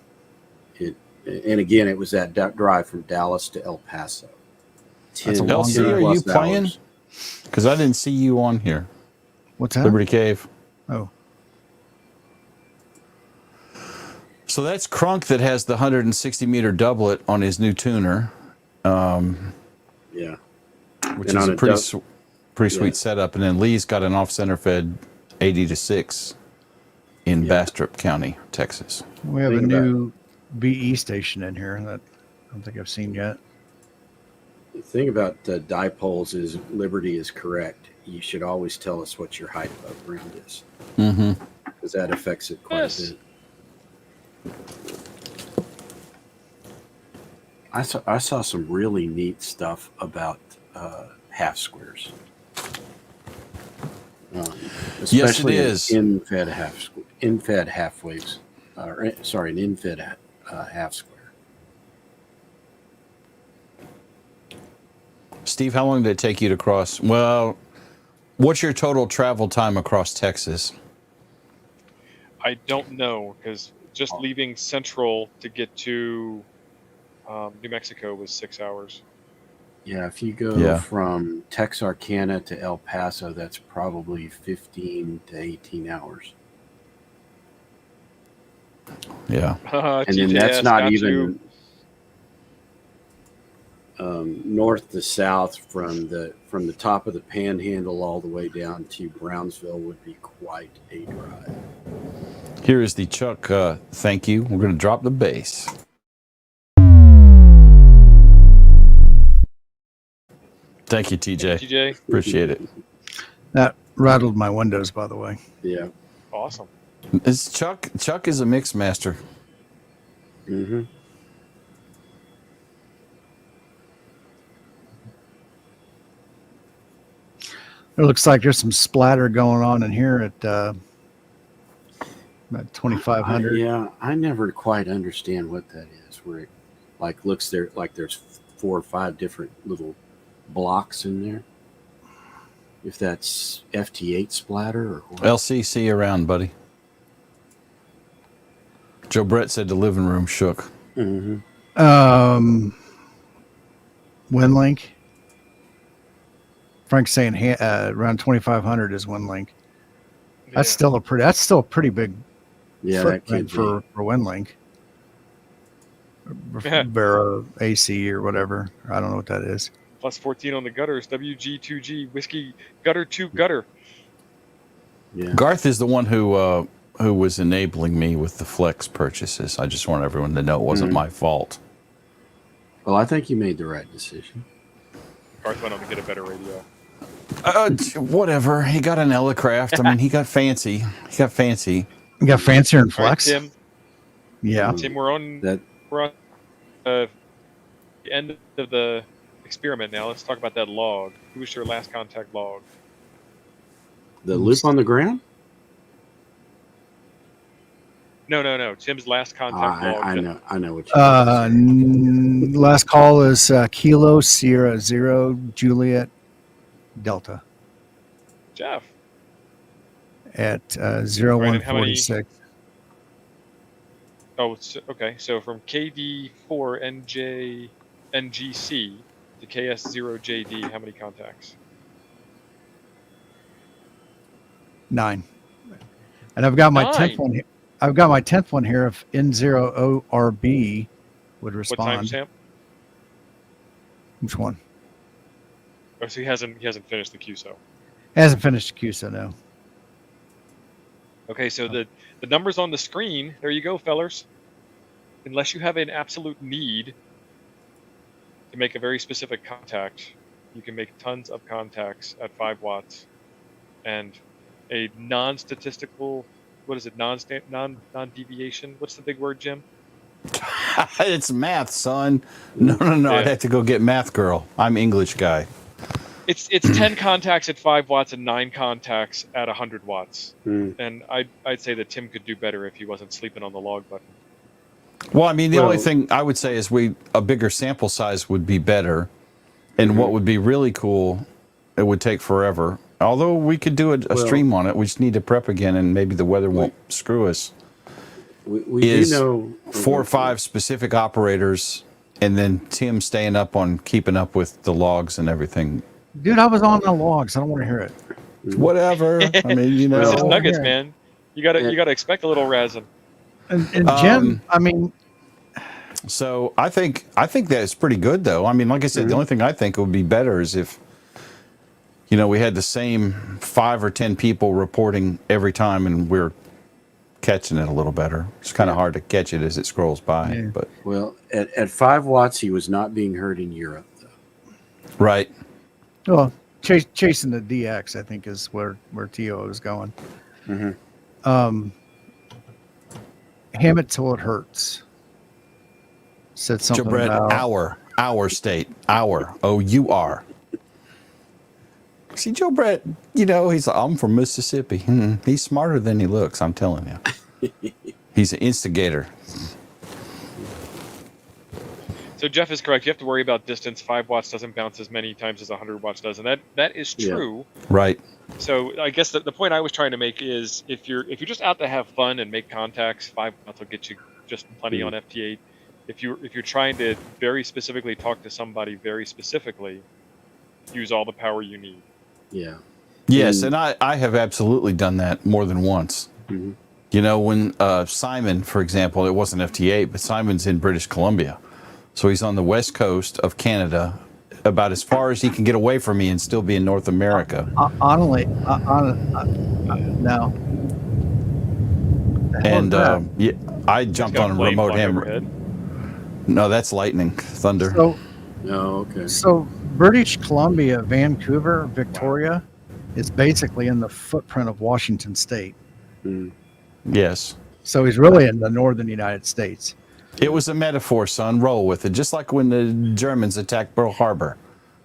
And again, it was that drive from Dallas to El Paso. That's a long LC, drive. are you playing? Because I didn't see you on here. What's that? Liberty Cave. Oh. So that's Crunk that has the 160 meter doublet on his new tuner. Yeah. Which And is on a a pretty sweet yeah. setup. And then Lee's got an off center fed 80 to 6 in Yeah. Bastrop County, Texas. We have a Think about new BE station in here that I don't think I've seen yet. The thing about dipoles is Liberty is correct. You should always tell us what your height above ground is, Mm-hmm. because that affects it quite Yes. a bit. I saw some really neat stuff about half squares. Especially is. an in-fed half waves, an in-fed half square. Steve, how long did it take you to cross? Well, what's your total travel time across Texas? I don't know, because just leaving Central to get to New Mexico was 6 hours. Yeah, if you go Yeah. from Texarkana to El Paso, that's probably 15 to 18 hours. Yeah. And then that's TJS not got even you. north to south from the top of the Panhandle all the way down to Brownsville would be quite a drive. Here is the Chuck thank you. We're going to drop the bass. Thank you, TJ. TJ, Appreciate it. That rattled my windows, by the way. Yeah. awesome. It's Chuck is a mix master. Mm-hmm. It looks like there's some splatter going on in here at about 2,500. Yeah, I never quite understand what that is. Where it looks there like there's 4 or 5 different little blocks in there. If that's FT8 splatter or what? LCC around, buddy. Joe Brett said the living room shook. Mm-hmm. WinLink. Frank's saying around 2,500 is WinLink. That's still a pretty big Yeah, that footprint could for WinLink. Vera AC or whatever. I don't know what that is. Plus 14 on the gutters. WG2G whiskey gutter to gutter. Yeah. Garth is the one who was enabling me with the Flex purchases. I just want everyone to know it wasn't my fault. Well, I think you made the right decision. Garth went on to get a better radio. Whatever. He got an Elecraft. I mean, he got fancy. You got fancier in All right, Flex? Tim. Yeah. Tim, we're on the end of the experiment now. Let's talk about that log. Who was your last contact log? The loop on the ground? No. Tim's last contact log. I know what you're Last call is Kilo Sierra 0 Juliet Delta Jeff. at 0146. Oh, okay. So from KD4NJ NGC to KS0JD, how many contacts? 9. And I've got my 10th 9. one here. I've got my 10th one here. If N0ORB would What respond. timestamp? Which one? Oh, so he hasn't finished the QSO. Hasn't finished the QSO, no. Okay, so the numbers on the screen, there you go, fellers. Unless you have an absolute need to make a very specific contact, you can make tons of contacts at 5 watts. And a non-statistical, what is it, non-deviation? What's the big word, Jim? It's math, son. No. Yeah. I'd have to go get math girl. I'm English guy. It's 10 contacts at 5 watts and 9 contacts at 100 watts. And I'd say that Tim could do better if he wasn't sleeping on the log button. Well, I mean, the only thing I would say is a bigger sample size would be better. And what would be really cool, it would take forever. Although we could do a stream on it, we just need to prep again, and maybe the weather won't screw us. We do know 4 or 5 specific operators, and then Tim staying up on keeping up with the logs and everything. Dude, I was on the logs. I don't want to hear it. Whatever. I mean, you know. This is Oh, nuggets, yeah. man. You gotta expect a little resin. And Jim, I mean, So I think that's pretty good, though. I mean, like I said, the only thing I think would be better is if, we had the same 5 or 10 people reporting every time, and we're catching it a little better. It's kind of hard to catch it as it scrolls by, Yeah. but Well, at 5 watts, he was not being heard in Europe, though. right. well, chasing the DX, I think, is where TO is going. Ham it till it hurts. Said Joe something Brett, about our state, OUR. See, Joe Brett, he's like, I'm from Mississippi. He's smarter than he looks, I'm telling you. He's an instigator. So Jeff is correct. You have to worry about distance. 5 watts doesn't bounce as many times as 100 watts does, and that is true. Right. So I guess the point I was trying to make is if you're just out to have fun and make contacts, 5 watts will get you just plenty on FT8. If you're trying to very specifically talk to somebody very specifically, use all the power you need. Yeah. Yes, and I have absolutely done that more than once. When Simon, for example, it wasn't FT8, but Simon's in British Columbia. So he's on the west coast of Canada, about as far as he can get away from me and still be in North America. honestly, no. And I jumped Got on a flame remote flying hammer. overhead. No, that's lightning, thunder. So, Oh, okay. so British Columbia, Vancouver, Victoria is basically in the footprint of Washington State. Yes. So he's really in the northern United States. It was a metaphor, son. Roll with it. Just like when the Germans attacked Pearl Harbor.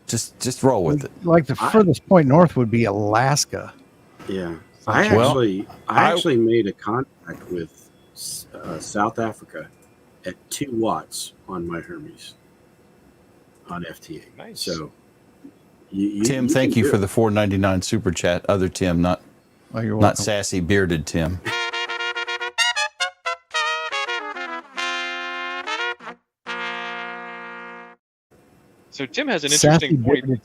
Just roll with it. Like the furthest point north would be Alaska. Yeah. I actually made a contact with South Africa at 2 watts on my Hermes on FT8. Nice. So, Tim, thank you for the $4.99 super chat. Other Tim, not Oh, you're not welcome. sassy bearded Tim. So Tim has an Sassy interesting point. bearded.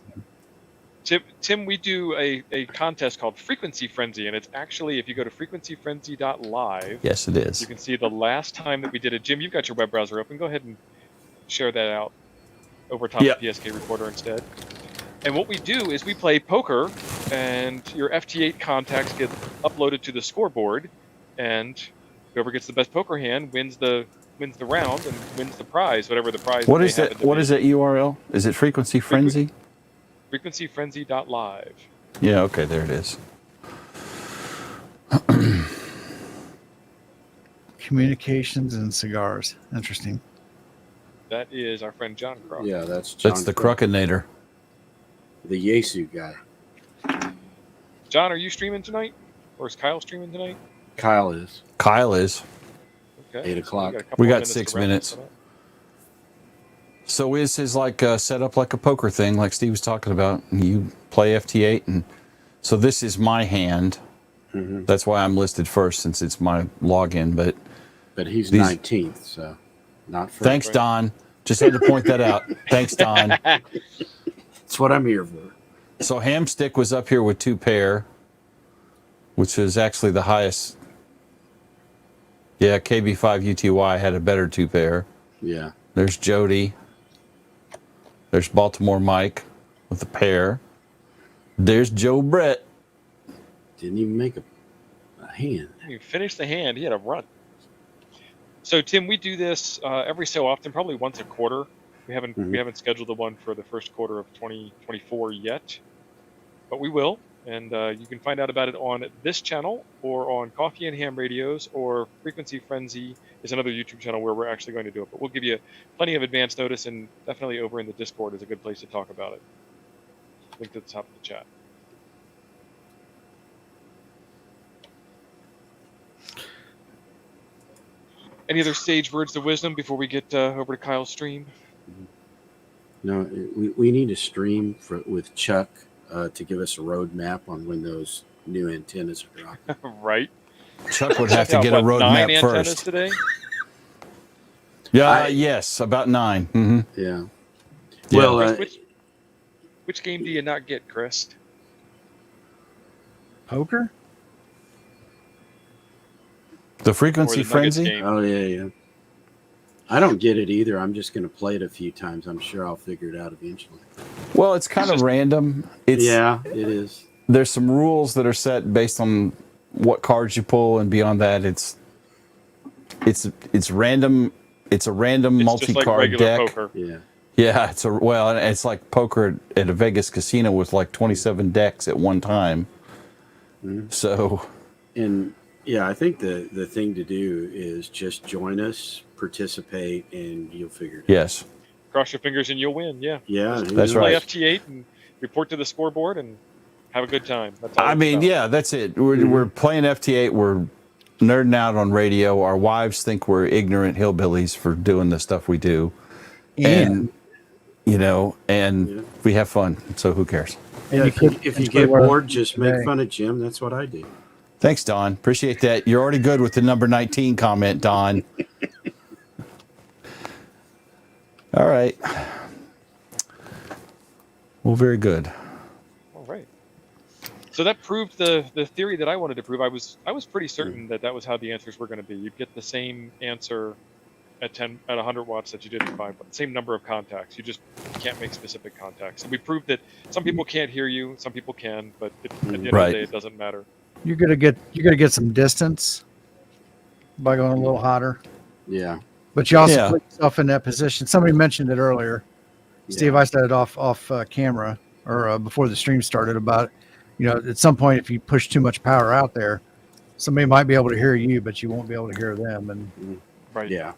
Tim, we do a contest called Frequency Frenzy, and it's actually, if you go to frequencyfrenzy.live, Yes, it is. you can see the last time that we did it. Jim, you've got your web browser open. Go ahead and share that out over top Yeah. of PSK Recorder instead. And what we do is we play poker, and your FT8 contacts get uploaded to the scoreboard, and whoever gets the best poker hand wins the round and wins the prize, whatever the prize. What they is happen that? to What be. is that URL? Is it Frequency Frenzy? Frequencyfrenzy.live. Yeah. Okay. There it is. Communications and cigars. Interesting. That is our friend John Croc. Yeah, that's John That's the Crook, Cruckinator. the Yesu guy. John, are you streaming tonight? Or is Kyle streaming tonight? Kyle is. Kyle is. Okay. 8 o'clock. got a couple We more got minutes 6 to wrap minutes. this up. So is his like set up like a poker thing, like Steve was talking about? You play FT8, and so this is my hand. That's why I'm listed first, since it's my login. But but he's These- 19th, so not for. Thanks, Don. Just had to point that out. Thanks, Don. That's what I'm here for. So Hamstick was up here with 2 pair, which is actually the highest. Yeah, KB5 UTY had a better 2 pair. Yeah. There's Jody. There's Baltimore Mike with a pair. There's Joe Brett. Didn't even make a hand. You finished the hand. He had a run. So Tim, we do this every so often, probably once a quarter. We haven't scheduled the one for the first quarter of 2024 yet, but we will. And you can find out about it on this channel or on Coffee and Ham Radios, or Frequency Frenzy is another YouTube channel where we're actually going to do it. But we'll give you plenty of advance notice, and definitely over in the Discord is a good place to talk about it. Link to the top of the chat. Any other sage words of wisdom before we get over to Kyle's stream? No, we need a stream with Chuck to give us a roadmap on when those new antennas are dropping. Right. Chuck would have to get a 9 roadmap antennas first. today? Yeah, yes, about 9. Mm-hmm. Yeah. Yeah. Well, Which game do you not get, Chris? Poker? The Or Frequency the Nuggets Frenzy? game? oh yeah. I don't get it either. I'm just going to play it a few times. I'm sure I'll figure it out eventually. Well, it's kind of random. It's Yeah, it is. There's some rules that are set based on what cards you pull, and beyond that, it's random. It's a random It's just like multi-card regular deck. poker. Yeah. Yeah, it's like poker at a Vegas casino with like 27 decks at one time. Mhm. So, And yeah, I think the thing to do is just join us, participate, and you'll figure it out. yes, Cross your fingers and you'll win. Yeah. Yeah, That's Play right. FT8 and report to the scoreboard and have a good time. That's all I it's mean, about. yeah, that's it. We're playing FT8. We're nerding out on radio. Our wives think we're ignorant hillbillies for doing the stuff we do, and Yeah. we have fun. So who cares? Yeah, you if you, could- if you that's get what we're bored, just make today. fun of Jim. That's what I do. Thanks, Don. Appreciate that. You're already good with the number 19 comment, Don. All right. Well, very good. All right. So that proved the theory that I wanted to prove. I was pretty certain that was how the answers were going to be. You'd get the same answer at 100 watts that you did at 5, but the same number of contacts. You just can't make specific contacts. And we proved that some people can't hear you, some people can, but at the end of Right. the day, it doesn't matter. You're gonna get some distance by going a little hotter, Yeah. but you also Yeah. put yourself in that position. Somebody mentioned it earlier. Steve, Yeah. I said it off camera or before the stream started about, at some point if you push too much power out there, somebody might be able to hear you, but you won't be able to hear them. And Right. Yeah.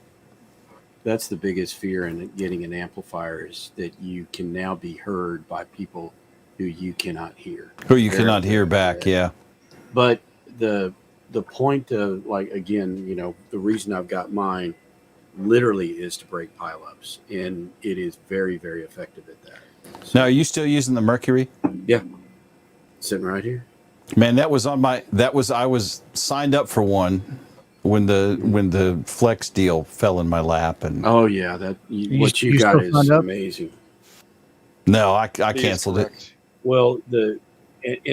That's the biggest fear in getting an amplifier is that you can now be heard by people who you cannot hear. Who you They're- cannot hear back. Yeah. But the point of, like, again, the reason I've got mine literally is to break pileups, and it is very, very effective at that. So, Now, are you still using the Mercury? yeah, sitting right here. Man, I was signed up for one when the Flex deal fell in my lap, and Oh yeah, what you you got still is signed up? amazing. no, I He is canceled it. correct. Well, and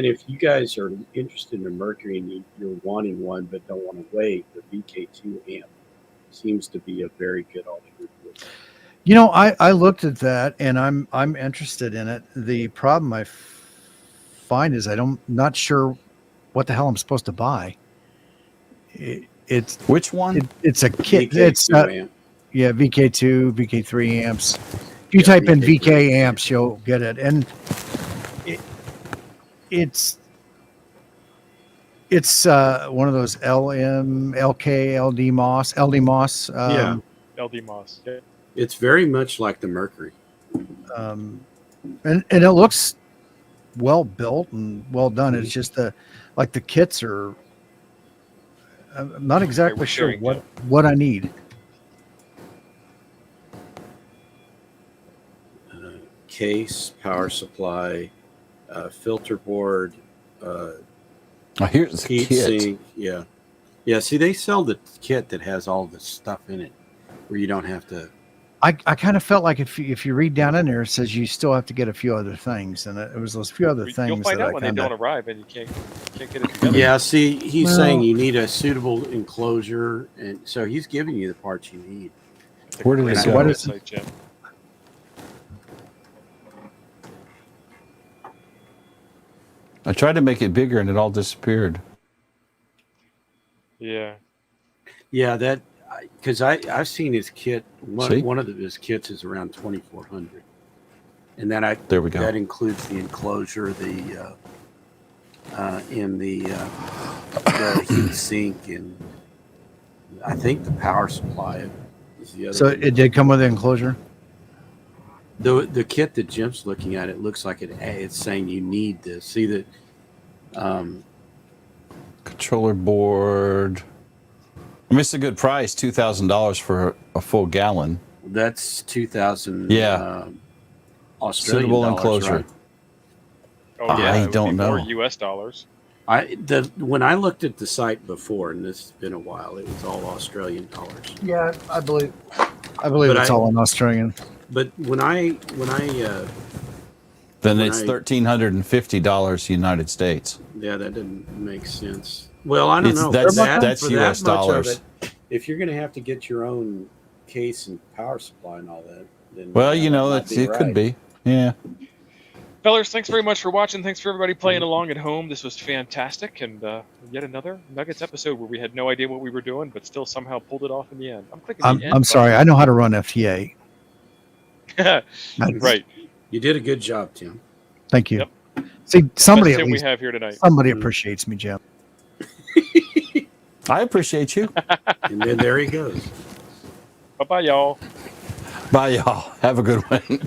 if you guys are interested in a Mercury and you're wanting one but don't want to wait, the VK2 amp seems to be a very good alternative. I looked at that and I'm interested in it. The problem I find is not sure what the hell I'm supposed to buy. It's Which one? it's a kit. VK2 It's amp. yeah, VK2, VK3 amps. If you Yeah, type in VK3 VK amps, you'll get it. And it's one of those LD Moss. Yeah. LD Moss. Yeah. It's very much like the Mercury. And it looks well built and well done. It's just the kits are. I'm not exactly we're sure sharing, what I need. Case, power supply, filter board, Oh, here's the heat kit. sink. Yeah. Yeah, see, they sell the kit that has all the stuff in it, where you don't have to. I kind of felt like if you read down in there, it says you still have to get a few other things, and it was those few other things You'll find that out I when they kind don't of. arrive and you can't get it together. Yeah, see, he's Well- saying you need a suitable enclosure, and so he's giving you the parts you need. Where did it Great go? What is it? website, Jim. I tried to make it bigger and it all disappeared. Yeah. Yeah, that because I've seen his kit. See? One of his kits is around 2,400, and then There we go. that includes the enclosure, the heat sink, and I think the power supply is the other. So thing. it did come with the enclosure. The kit that Jim's looking at, it looks like it's saying you need this. See that. Controller board. I mean, it's a good price, $2,000 for a full gallon. That's 2,000. Yeah. Australian Suitable dollars, enclosure. right? Oh yeah. I it would don't be more know. U.S. dollars. When I looked at the site before, and this has been a while, it was all Australian dollars. Yeah, I believe But it's all in Australian. But when I Then When it's I- $1,350 United States. yeah, that didn't make sense. Well, I don't It's- know. that's for US much of dollars. it, if you're going to have to get your own case and power supply and all that, then Well, yeah, you know, that might it could right. be. Yeah. Fellers, thanks very much for watching. Thanks for everybody playing along at home. This was fantastic, and yet another Nuggets episode where we had no idea what we were doing, but still somehow pulled it off in the end. I'm clicking the end I'm sorry. I know how to run FTA. button. Right. You did a good job, Tim. Thank you. Yep. See, somebody Best at tip we least have here tonight. somebody appreciates me, Jim. I appreciate you. And then there he goes. Bye bye, y'all. Bye, y'all. Have a good one.